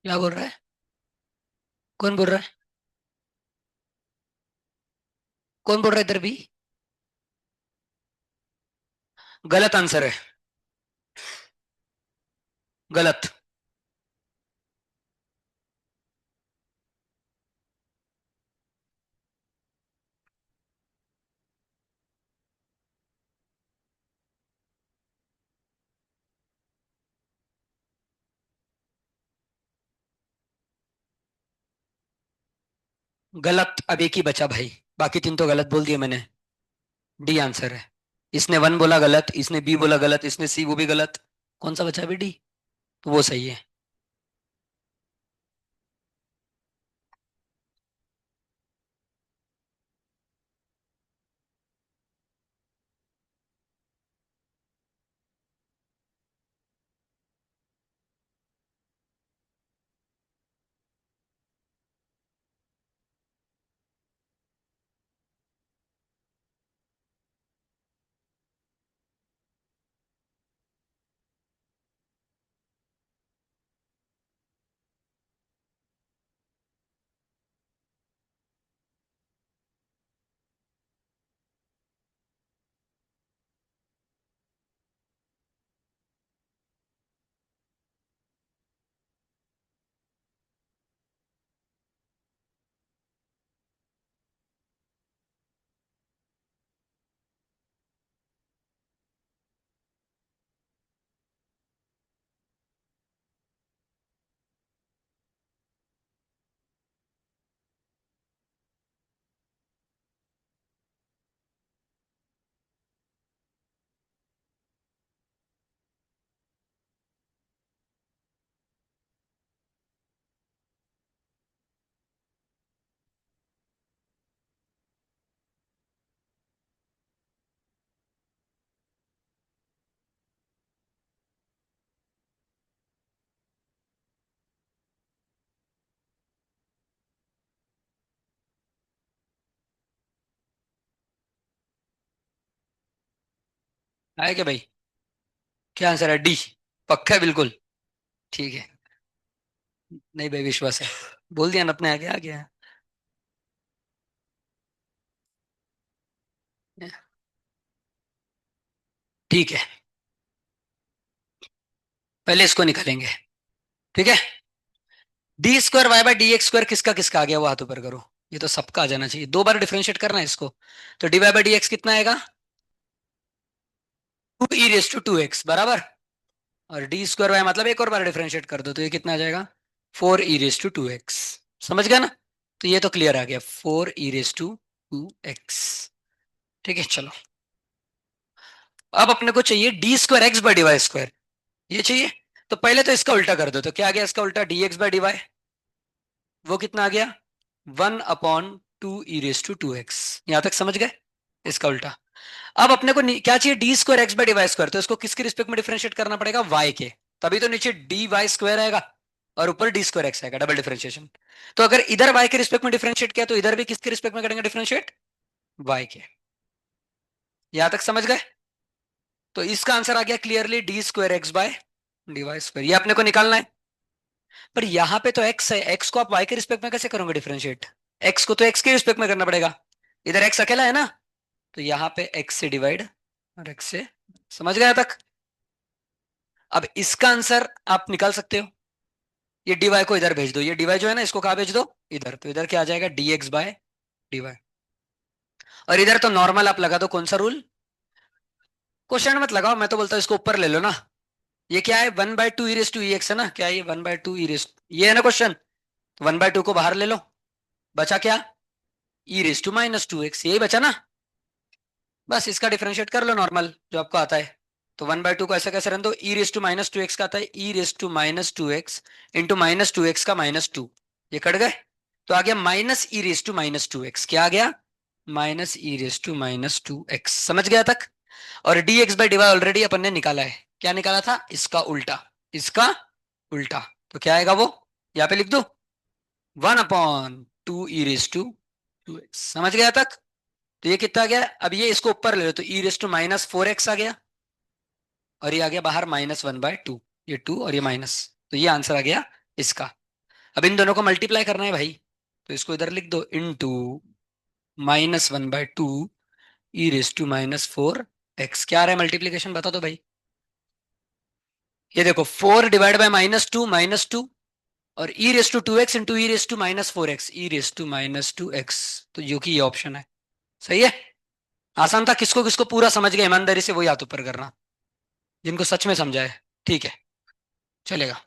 क्या बोल रहा है? कौन बोल रहा है? कौन बोल रहा है इधर भी? गलत आंसर है। गलत। गलत, अब एक ही बचा भाई, बाकी तीन तो गलत बोल दिए मैंने। डी आंसर है। इसने वन बोला गलत, इसने बी बोला गलत, इसने सी वो भी गलत। कौन सा बचा अभी? डी। तो वो सही है। आया क्या भाई? क्या आंसर है? डी? पक्का है बिल्कुल? ठीक है। नहीं भाई, विश्वास है। बोल दिया ना, अपने आगे आ गया। ठीक है, पहले इसको निकालेंगे। ठीक है, d square y by d x square किसका किसका आ गया वो हाथ ऊपर करो। ये तो सबका आ जाना चाहिए, दो बार डिफरेंशिएट करना है इसको। तो d y by d x कितना आएगा, 2e टू 2x बराबर। और डी स्क्वायर वाई मतलब एक और बार डिफरेंशिएट कर दो तो ये कितना आ जाएगा, 4e टू 2x। समझ गया ना। तो ये तो क्लियर आ गया, 4e टू 2x। ठीक है चलो, अब अपने को चाहिए d square x by d y square, ये चाहिए। तो पहले तो इसका उल्टा कर दो, तो क्या आ गया इसका उल्टा, d x by d y, वो कितना आ गया, 1/2e टू 2x। यहां तक समझ गए, इसका उल्टा। अब अपने को क्या चाहिए, d square x by d y square, तो इसको किसके रिस्पेक्ट में डिफरेंशिएट करना पड़ेगा, वाई के। तभी तो नीचे डी वाई स्क्वायर आएगा और ऊपर डी स्क्वायर एक्स आएगा, डबल डिफरेंशिएशन। तो अगर इधर वाई के रिस्पेक्ट में डिफरेंशिएट किया तो इधर भी किसके रिस्पेक्ट में करेंगे डिफरेंशिएट, वाई के। यहां तक समझ गए। तो इसका आंसर आ गया clearly d square x by d y square, ये अपने को निकालना है। पर यहाँ पे तो एक्स है, एक्स को आप वाई के रिस्पेक्ट में कैसे करोगे डिफरेंशिएट, एक्स को तो एक्स के रिस्पेक्ट में करना पड़ेगा। इधर एक्स अकेला है ना, तो यहाँ पे एक्स से डिवाइड और एक्स से, समझ गया तक। अब इसका आंसर आप निकाल सकते हो, ये डीवाई को इधर भेज दो, ये डीवाई जो है ना इसको कहाँ भेज दो, इधर। तो इधर क्या आ जाएगा, डी एक्स बाय डीवाई। और इधर तो नॉर्मल आप लगा दो, कौन सा रूल, क्वेश्चन मत लगाओ, मैं तो बोलता हूँ इसको ऊपर ले लो ना। ये क्या है, 1/2e टू एक्स है ना, क्या है ये 1/2 ये है ना क्वेश्चन। 1/2 को बाहर ले लो, बचा क्या, e टू 2x, यही बचा ना। बस इसका डिफरेंशिएट कर लो नॉर्मल जो आपको आता है। तो 1/2 को ऐसा कैसे रन दो, e टू 2x का आता है, e to 2x into -2x का -2, ये कट गए। तो आ गया -e टू 2x, क्या आ गया, -e टू 2x। समझ गया तक। और dx by d y already अपन ने निकाला है, क्या निकाला था, इसका उल्टा, इसका उल्टा। तो क्या आएगा वो, यहाँ पे लिख दो, 1/2e टू 2x। समझ गया तक। तो ये कितना आ गया, अब ये इसको ऊपर ले लो, तो e टू -4x आ गया, और ये आ गया बाहर -1/2, ये 2 और ये माइनस। तो ये आंसर आ गया इसका। अब इन दोनों को मल्टीप्लाई करना है भाई, तो इसको इधर लिख दो, इंटू -1/2 e टू 4x। क्या आ रहा है मल्टीप्लीकेशन, बता दो भाई। ये देखो 4 डिवाइड बाय -2 -2, और e to 2x into e to -4x, e टू-2x। तो यू की ये ऑप्शन है, सही है। आसान था, किसको किसको पूरा समझ गए ईमानदारी से वही हाथ ऊपर करना, जिनको सच में समझा है। ठीक है, चलेगा।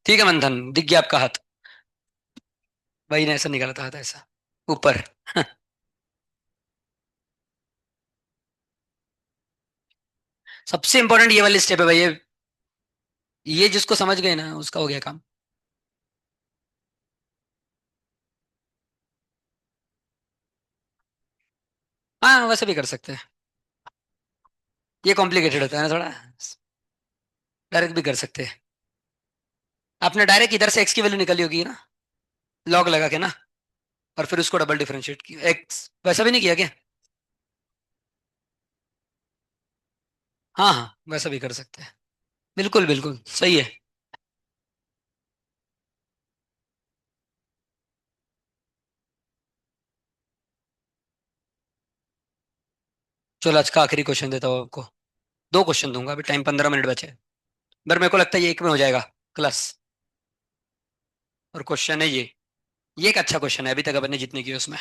ठीक है मंथन, दिख गया आपका हाथ, वही ने ऐसा निकाला था हाथ ऐसा ऊपर। सबसे इंपॉर्टेंट ये वाली स्टेप है भाई, ये जिसको समझ गए ना उसका हो गया काम। हाँ वैसे भी कर सकते हैं, ये कॉम्प्लिकेटेड होता है ना थोड़ा, डायरेक्ट भी कर सकते हैं। आपने डायरेक्ट इधर से एक्स की वैल्यू निकाली होगी ना, लॉग लगा के ना, और फिर उसको डबल डिफरेंशिएट किया, एक्स वैसा भी नहीं किया क्या। हाँ हाँ वैसा भी कर सकते हैं, बिल्कुल बिल्कुल सही है। चलो आज का आखिरी क्वेश्चन देता हूँ आपको, दो क्वेश्चन दूंगा, अभी टाइम 15 मिनट बचे हैं। पर मेरे को लगता है ये एक में हो जाएगा क्लास। और क्वेश्चन है ये एक अच्छा क्वेश्चन है, अभी तक अपन ने जितने किए उसमें।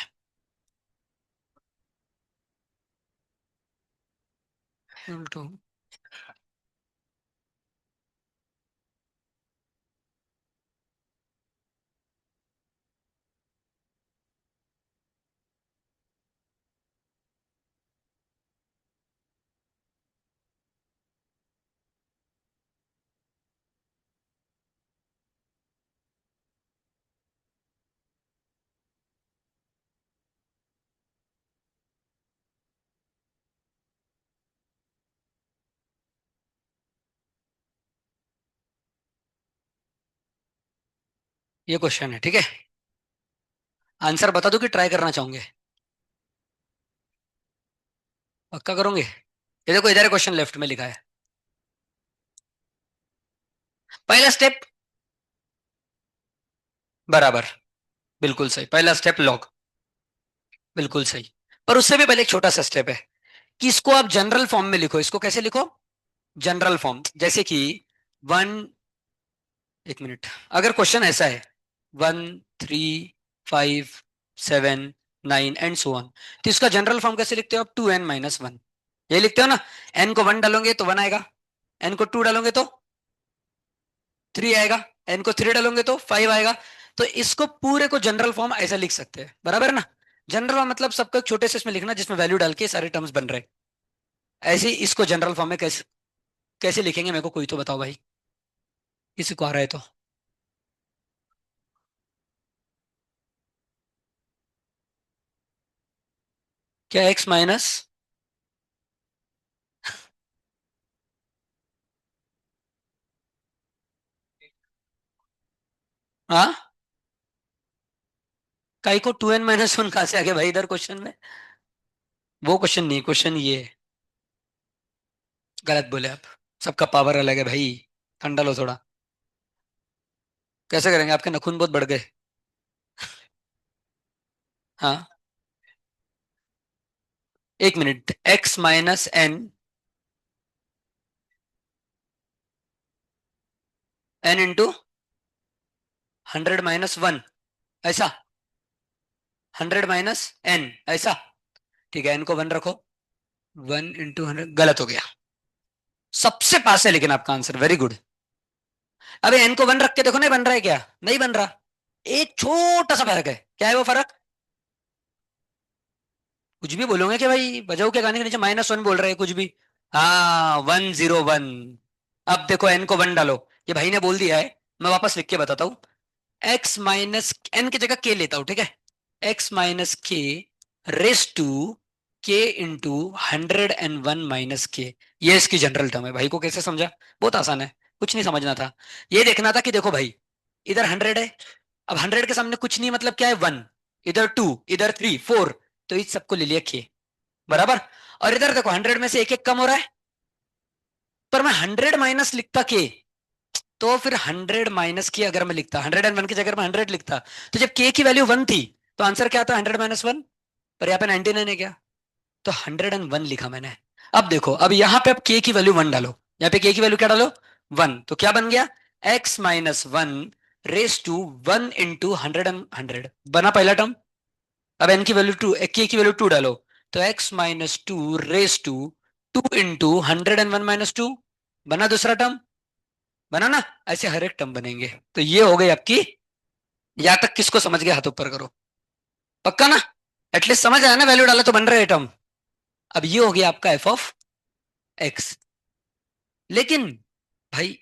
उल्टू, ये क्वेश्चन है ठीक है। आंसर बता दो कि ट्राई करना चाहोगे, पक्का करोगे। ये देखो इधर क्वेश्चन लेफ्ट में लिखा है, पहला स्टेप बराबर, बिल्कुल सही, पहला स्टेप लॉग, बिल्कुल सही। पर उससे भी पहले एक छोटा सा स्टेप है, किसको आप जनरल फॉर्म में लिखो, इसको कैसे लिखो, जनरल फॉर्म, जैसे कि 1, एक मिनट, अगर क्वेश्चन ऐसा है 1 3 5 7 9 एंड सो ऑन, तो इसका जनरल फॉर्म कैसे लिखते हो आप, 2n-1, ये लिखते हो ना। n को 1 डालोगे तो 1 आएगा, n को 2 डालोगे तो 3 आएगा, n को 3 डालोगे तो 5 आएगा। तो इसको पूरे को जनरल फॉर्म ऐसा लिख सकते हैं, बराबर है ना। जनरल फॉर्म मतलब सबका एक छोटे से इसमें लिखना जिसमें वैल्यू डाल के सारे टर्म्स बन रहे हैं। ऐसे ही इसको जनरल फॉर्म में कैसे कैसे लिखेंगे, मेरे को कोई तो बताओ भाई, किसी को आ रहा है तो। क्या x माइनस, हाँ, काई को 2n-1 कहाँ से आ गया भाई इधर क्वेश्चन में। वो क्वेश्चन नहीं, क्वेश्चन ये है। गलत बोले आप, सबका पावर अलग है भाई, ठंडा लो थोड़ा। कैसे करेंगे, आपके नखून बहुत बढ़ गए। हाँ, एक मिनट, x-n, n इंटू 100-1, ऐसा, 100-n, ऐसा। ठीक है, n को 1 रखो, 1 इंटू 100, गलत हो गया, सबसे पास है लेकिन आपका आंसर, वेरी गुड। अबे n को 1 रख के देखो, नहीं बन रहा है क्या, नहीं बन रहा। एक छोटा सा फर्क है, क्या है वो फर्क, कुछ भी बोलोगे कि भाई बजाओ के गाने के नीचे -1 बोल रहे हैं कुछ भी। हाँ, 101। अब देखो n को 1 डालो, ये भाई ने बोल दिया है, मैं वापस लिख के बताता हूँ। x माइनस एन की जगह k लेता हूँ, ठीक है। x-k raise to k into 101-k, ये इसकी जनरल टर्म है। भाई को कैसे समझा, बहुत आसान है, कुछ नहीं समझना था। ये देखना था कि देखो भाई, इधर 100 है, अब 100 के सामने कुछ नहीं, मतलब क्या है 1, इधर 2, इधर 3 4, तो इस सबको ले लिया k, बराबर। और इधर देखो 100 में से एक एक कम हो रहा है, पर मैं 100 माइनस लिखता k, तो फिर 100 - k अगर मैं लिखता, 101 की जगह मैं 100 लिखता, तो जब k की वैल्यू 1 थी, तो आंसर क्या था, 100-1, पर यहाँ पे 99 है क्या, तो 101 लिखा मैंने। अब देखो, अब यहाँ पे अब k की वैल्यू 1 डालो, यहाँ पे k की वैल्यू क्या डालो, 1, तो क्या बन गया, x-1 रेस टू 1 इंटू 100 बना पहला टर्म। अब n की वैल्यू 2, k की वैल्यू 2 डालो, तो x-2 रेस टू 2 इंटू 101 - 2 बना दूसरा टर्म, बना ना। ऐसे हर एक टर्म बनेंगे। तो ये हो गई आपकी, यहां तक किसको समझ गया, हाथ ऊपर करो, पक्का ना, एटलीस्ट समझ आया ना, वैल्यू डाला तो बन रहे टर्म। अब ये हो गया आपका f(x), लेकिन भाई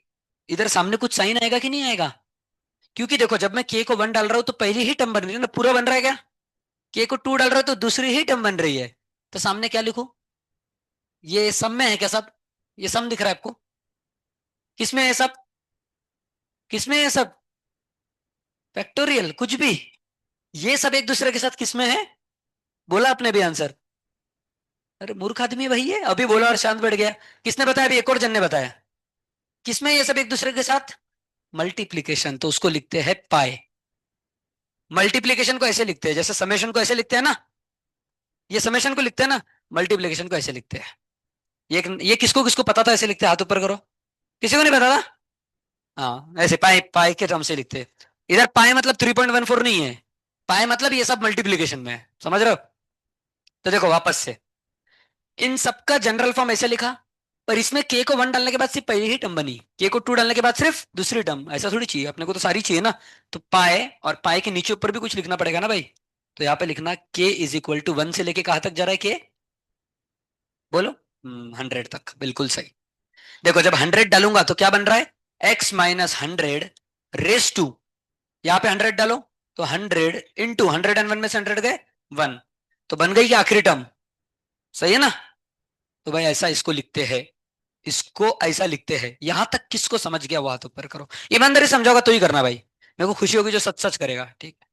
इधर सामने कुछ साइन आएगा कि नहीं आएगा, क्योंकि देखो जब मैं k को 1 डाल रहा हूं तो पहली ही टर्म बन रही है ना, पूरा बन रहा है क्या, k को 2 डाल रहा हूं तो दूसरी ही टर्म बन रही है, तो सामने क्या लिखूं, ये सम में है क्या सब, ये सम दिख रहा है आपको, किसमें है सब, किसमें है सब, फैक्टोरियल कुछ भी, ये सब एक दूसरे के साथ किसमें है, बोला आपने भी आंसर। अरे मूर्ख आदमी भाई, ये अभी बोला और शांत बैठ गया। किसने बताया, अभी एक और जन ने बताया, किसमें ये सब एक दूसरे के साथ, मल्टीप्लीकेशन, तो उसको लिखते हैं पाई। मल्टीप्लीकेशन को ऐसे लिखते हैं, जैसे समेशन को ऐसे लिखते हैं ना, ये समेशन को लिखते हैं ना, मल्टीप्लीकेशन को ऐसे लिखते हैं। ये किसको किसको पता था ऐसे लिखते हैं, हाथ ऊपर करो, किसी को नहीं पता था। हाँ, ऐसे पाई पाई के टर्म से लिखते हैं। इधर पाई मतलब 3.14 नहीं है, पाई मतलब ये सब मल्टीप्लीकेशन में है, समझ रहे हो। तो देखो वापस से, इन सबका जनरल फॉर्म ऐसे लिखा, पर इसमें के को 1 डालने के बाद सिर्फ पहली ही टर्म बनी, के को 2 डालने के बाद सिर्फ दूसरी टर्म, ऐसा थोड़ी चाहिए अपने को, तो सारी चाहिए ना। तो पाए, और पाए के नीचे ऊपर भी कुछ लिखना पड़ेगा ना भाई, तो यहाँ पे लिखना k = 1 से लेके कहाँ तक जा रहा है के, बोलो, 100 तक, बिल्कुल सही। देखो जब 100 डालूंगा तो क्या बन रहा है, x-100 रेस टू, यहाँ पे 100 डालो, तो 100 इंटू 101 में से 100 गए 1, तो बन गई क्या आखिरी टर्म, सही है ना। तो भाई ऐसा इसको लिखते हैं, इसको ऐसा लिखते हैं। यहां तक किसको समझ गया वो हाथ ऊपर करो, ईमानदारी समझाओगा तो ही करना भाई, मेरे को खुशी होगी जो सच सच करेगा, ठीक है।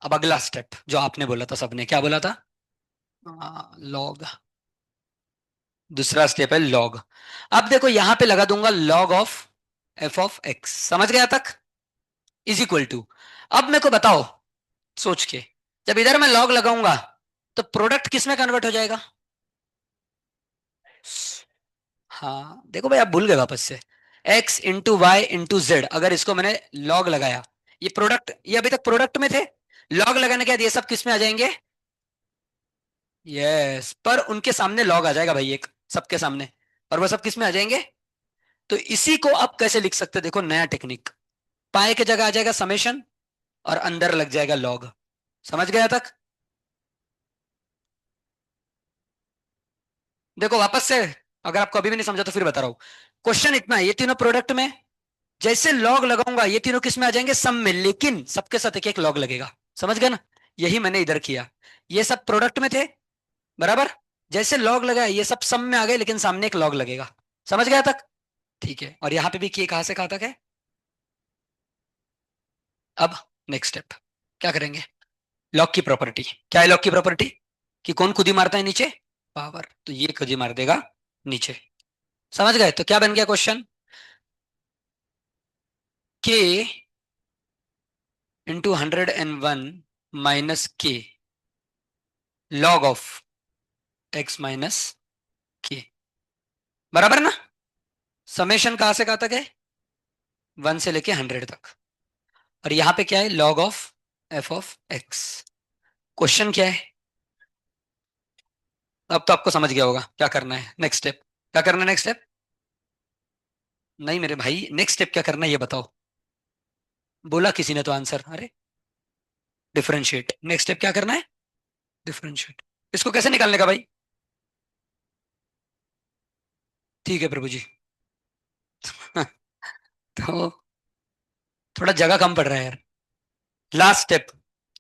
अब अगला स्टेप जो आपने बोला था, सबने क्या बोला था, लॉग, दूसरा स्टेप है लॉग। अब देखो यहां पे लगा दूंगा लॉग ऑफ f(x), समझ गया तक, इज इक्वल टू, अब मेरे को बताओ सोच के, जब इधर मैं लॉग लगाऊंगा तो प्रोडक्ट किस में कन्वर्ट हो जाएगा, हाँ देखो भाई, आप भूल गए वापस से। X into y into z, अगर इसको मैंने लॉग लगाया, ये प्रोडक्ट, ये अभी तक प्रोडक्ट में थे। लॉग लगाने के बाद ये सब किस में आ जाएंगे? यस, पर उनके सामने लॉग आ जाएगा भाई, एक सबके सामने, और वो सब किस में आ जाएंगे? तो इसी को आप कैसे लिख सकते हैं, देखो नया टेक्निक। पाए की जगह आ जाएगा समेशन, और अंदर लग जाएगा लॉग। समझ गया तक? देखो वापस से, अगर आपको अभी भी नहीं समझा तो फिर बता रहा हूं। क्वेश्चन इतना है, ये तीनों प्रोडक्ट में, जैसे लॉग लगाऊंगा ये तीनों किस में आ जाएंगे? सम में, लेकिन सबके साथ एक एक लॉग लगेगा। समझ गए ना? यही मैंने इधर किया। ये सब प्रोडक्ट में थे, बराबर। जैसे लॉग लगाया ये सब सम में आ गए, लेकिन सामने एक लॉग लगेगा। समझ गया तक? ठीक है, और यहां पे भी किए, कहां से कहां तक है? अब नेक्स्ट स्टेप क्या करेंगे? लॉग की प्रॉपर्टी। क्या है लॉग की प्रॉपर्टी? कि कौन खुदी मारता है नीचे? पावर, तो ये खुदी मार देगा नीचे। समझ गए? तो क्या बन गया क्वेश्चन? के इंटू 101 माइनस के लॉग ऑफ एक्स माइनस के, बराबर ना? समेशन कहां से कहां तक है? 1 से लेके 100 तक। और यहां पे क्या है? Log of F of x. Question क्या है? अब तो आपको समझ गया होगा क्या करना है नेक्स्ट स्टेप। क्या करना है नेक्स्ट स्टेप? नहीं मेरे भाई, नेक्स्ट स्टेप क्या करना है ये बताओ। बोला किसी ने तो आंसर, अरे डिफरेंशिएट। नेक्स्ट स्टेप क्या करना है? डिफरेंशिएट। इसको कैसे निकालने का भाई? ठीक है प्रभु जी। तो थोड़ा जगह कम पड़ रहा है यार। लास्ट स्टेप,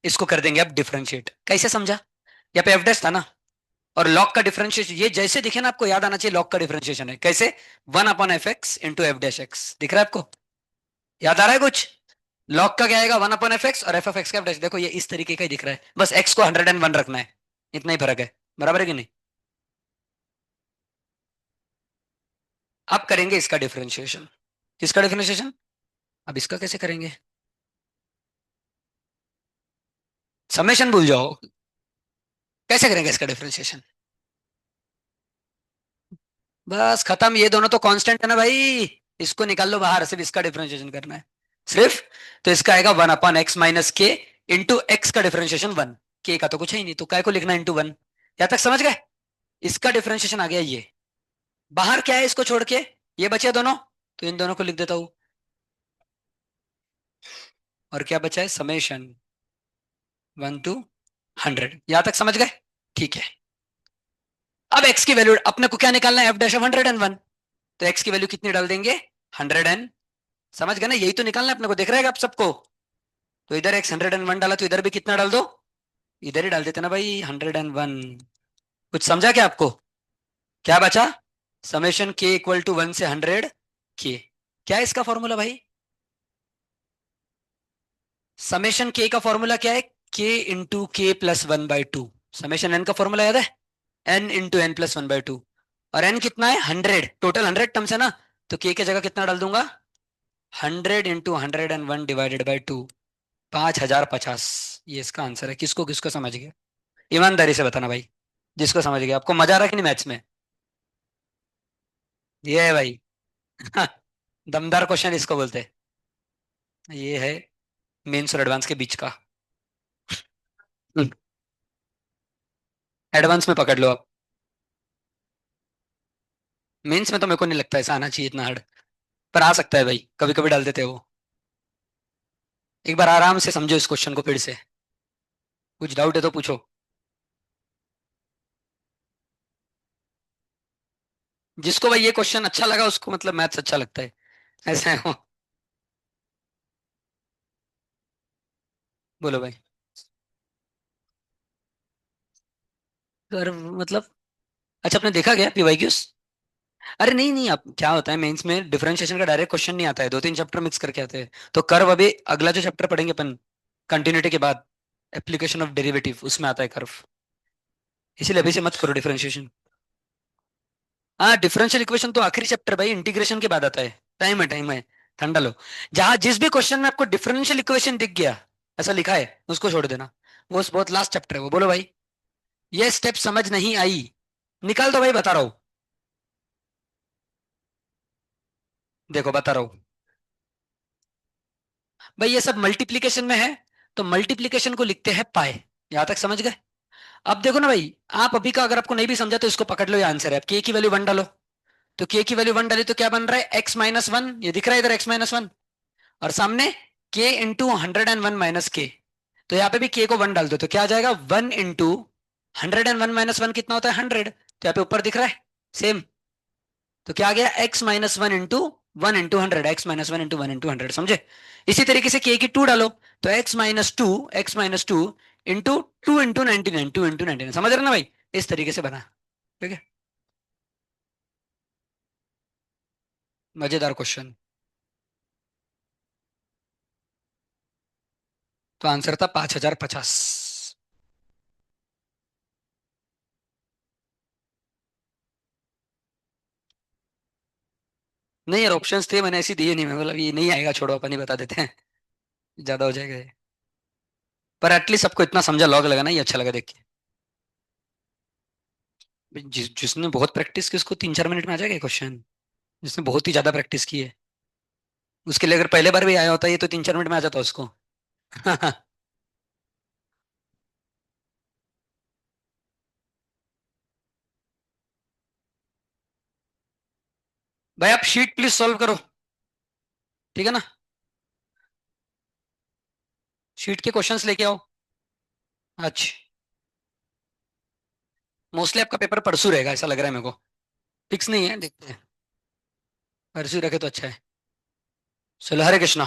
इसको कर देंगे अब डिफरेंशिएट। कैसे समझा? यहाँ पे एफ डैश था ना, और लॉग का डिफरेंशिएशन ये जैसे दिखे ना, आपको याद आना चाहिए लॉग का डिफरेंशिएशन है कैसे। 1/f(x) into F dash x, दिख रहा है आपको? याद आ रहा है कुछ? लॉग का क्या आएगा? 1/f(x) और एफ ऑफ एक्स का एफ डैश। देखो ये इस तरीके का ही दिख रहा है, बस एक्स को 101 रखना है, इतना ही फर्क है। बराबर है कि नहीं? अब करेंगे इसका डिफरेंशिएशन। किसका डिफरेंशिएशन? अब इसका कैसे करेंगे? समेशन भूल जाओ, कैसे करेंगे इसका डिफरेंशिएशन? बस खत्म, ये दोनों तो कांस्टेंट है ना भाई, इसको निकाल लो बाहर, सिर्फ इसका डिफरेंशिएशन करना है सिर्फ। तो इसका आएगा 1/x माइनस के इंटू एक्स का डिफरेंशिएशन 1। के का तो कुछ है ही नहीं, तो काय को लिखना इंटू 1। यहां तक समझ गए? इसका डिफरेंशिएशन आ गया ये। बाहर क्या है इसको छोड़ के? ये बचे दोनों, तो इन दोनों को लिख देता हूं। और क्या बचा है? Summation 1 to 100। यहां तक समझ गए? ठीक है। अब एक्स की वैल्यू अपने को क्या निकालना है? F dash of 101। तो एक्स की वैल्यू कितनी डाल देंगे? 100 समझ गए ना? यही तो निकालना है अपने को, देख रहे हैं आप सबको? तो इधर एक्स 101 डाला, तो इधर भी कितना डाल दो? इधर ही डाल देते ना भाई, 101। कुछ समझा क्या आपको? क्या बचा? समेशन के इक्वल टू 1 से 100 के। क्या है इसका फॉर्मूला भाई? समेशन के का फॉर्मूला क्या है? K into k plus 1/2। Summation n का फॉर्मूला याद है? N into n plus 1/2। और एन कितना है? 100, टोटल 100 टर्म्स है ना। तो के की जगह कितना डाल दूंगा? 100 इंटू 101 डिवाइडेड बाई 2। 5050। ये इसका आंसर है। किसको किसको समझ गया? ईमानदारी से बताना भाई, जिसको समझ गया। आपको मजा आ रहा है कि नहीं मैथ्स में? ये है भाई। दमदार क्वेश्चन इसको बोलते हैं। ये है मेंस और एडवांस के बीच का। एडवांस में पकड़ लो आप। मेंस में तो मेरे को नहीं लगता ऐसा आना चाहिए इतना हार्ड, पर आ सकता है भाई, कभी कभी डाल देते हैं वो। एक बार आराम से समझो इस क्वेश्चन को फिर से। कुछ डाउट है तो पूछो। जिसको भाई ये क्वेश्चन अच्छा लगा उसको मतलब मैथ्स अच्छा लगता है, ऐसा है वो। बोलो भाई। सर मतलब, अच्छा आपने देखा क्या पीवाईक्यूज? अरे नहीं नहीं, आप क्या होता है मेंस में डिफरेंशिएशन का डायरेक्ट क्वेश्चन नहीं आता है, 2-3 चैप्टर मिक्स करके आते हैं। तो कर्व अभी अगला जो चैप्टर पढ़ेंगे अपन कंटिन्यूटी के बाद, एप्लीकेशन ऑफ डेरिवेटिव, उसमें आता है कर्व। इसीलिए अभी से मत करो डिफरेंशिएशन। हाँ डिफरेंशियल इक्वेशन तो आखिरी चैप्टर भाई, इंटीग्रेशन के बाद आता है। टाइम है टाइम है, ठंडा लो। जहां जिस भी क्वेश्चन में आपको डिफरेंशियल इक्वेशन दिख गया, ऐसा लिखा है, उसको छोड़ देना। वो बहुत लास्ट चैप्टर है वो। बोलो भाई। ये स्टेप समझ नहीं आई? निकाल दो भाई, बता रहा हूँ। देखो बता रहा हूँ भाई, ये सब मल्टीप्लीकेशन में है, तो मल्टीप्लीकेशन को लिखते हैं पाए। यहां तक समझ गए? अब देखो ना भाई, आप अभी का अगर आपको नहीं भी समझा तो इसको पकड़ लो, ये आंसर है। अब के की वैल्यू 1 डालो, तो के की वैल्यू 1 डाली तो क्या बन रहा है, x-1। ये दिख रहा है इधर x-1, और सामने के इंटू 101 - के। तो यहाँ पे भी के को 1 डाल दो तो क्या आ जाएगा, 1 इंटू 101 - 1 कितना होता है, 100। तो यहाँ पे ऊपर दिख रहा है सेम। तो क्या आ गया, x-1 into 1 into 100, x-1 into 1 into 100, समझे? इसी तरीके से के की 2 डालो, तो x-2 इंटू 2 इंटू 99, 2 इंटू 99, समझ रहे ना भाई? इस तरीके से बना। ठीक है, मजेदार क्वेश्चन। तो आंसर था 5050। नहीं यार, ऑप्शंस थे, मैंने ऐसे दिए नहीं, मैं मतलब ये नहीं आएगा, छोड़ो अपन ही बता देते हैं, ज्यादा हो जाएगा ये। पर एटलीस्ट सबको इतना समझा, लॉग लगाना ये अच्छा लगा देख के। जिसने बहुत प्रैक्टिस की उसको 3-4 मिनट में आ जाएगा क्वेश्चन। जिसने बहुत ही ज्यादा प्रैक्टिस की है, उसके लिए अगर पहले बार भी आया होता ये तो 3-4 मिनट में आ जाता उसको। भाई आप शीट प्लीज सॉल्व करो, ठीक है ना? शीट के क्वेश्चंस लेके आओ। अच्छा, मोस्टली आपका पेपर परसों रहेगा ऐसा लग रहा है मेरे को। फिक्स नहीं है, देखते हैं। परसों रखे तो अच्छा है। चलो, हरे कृष्णा।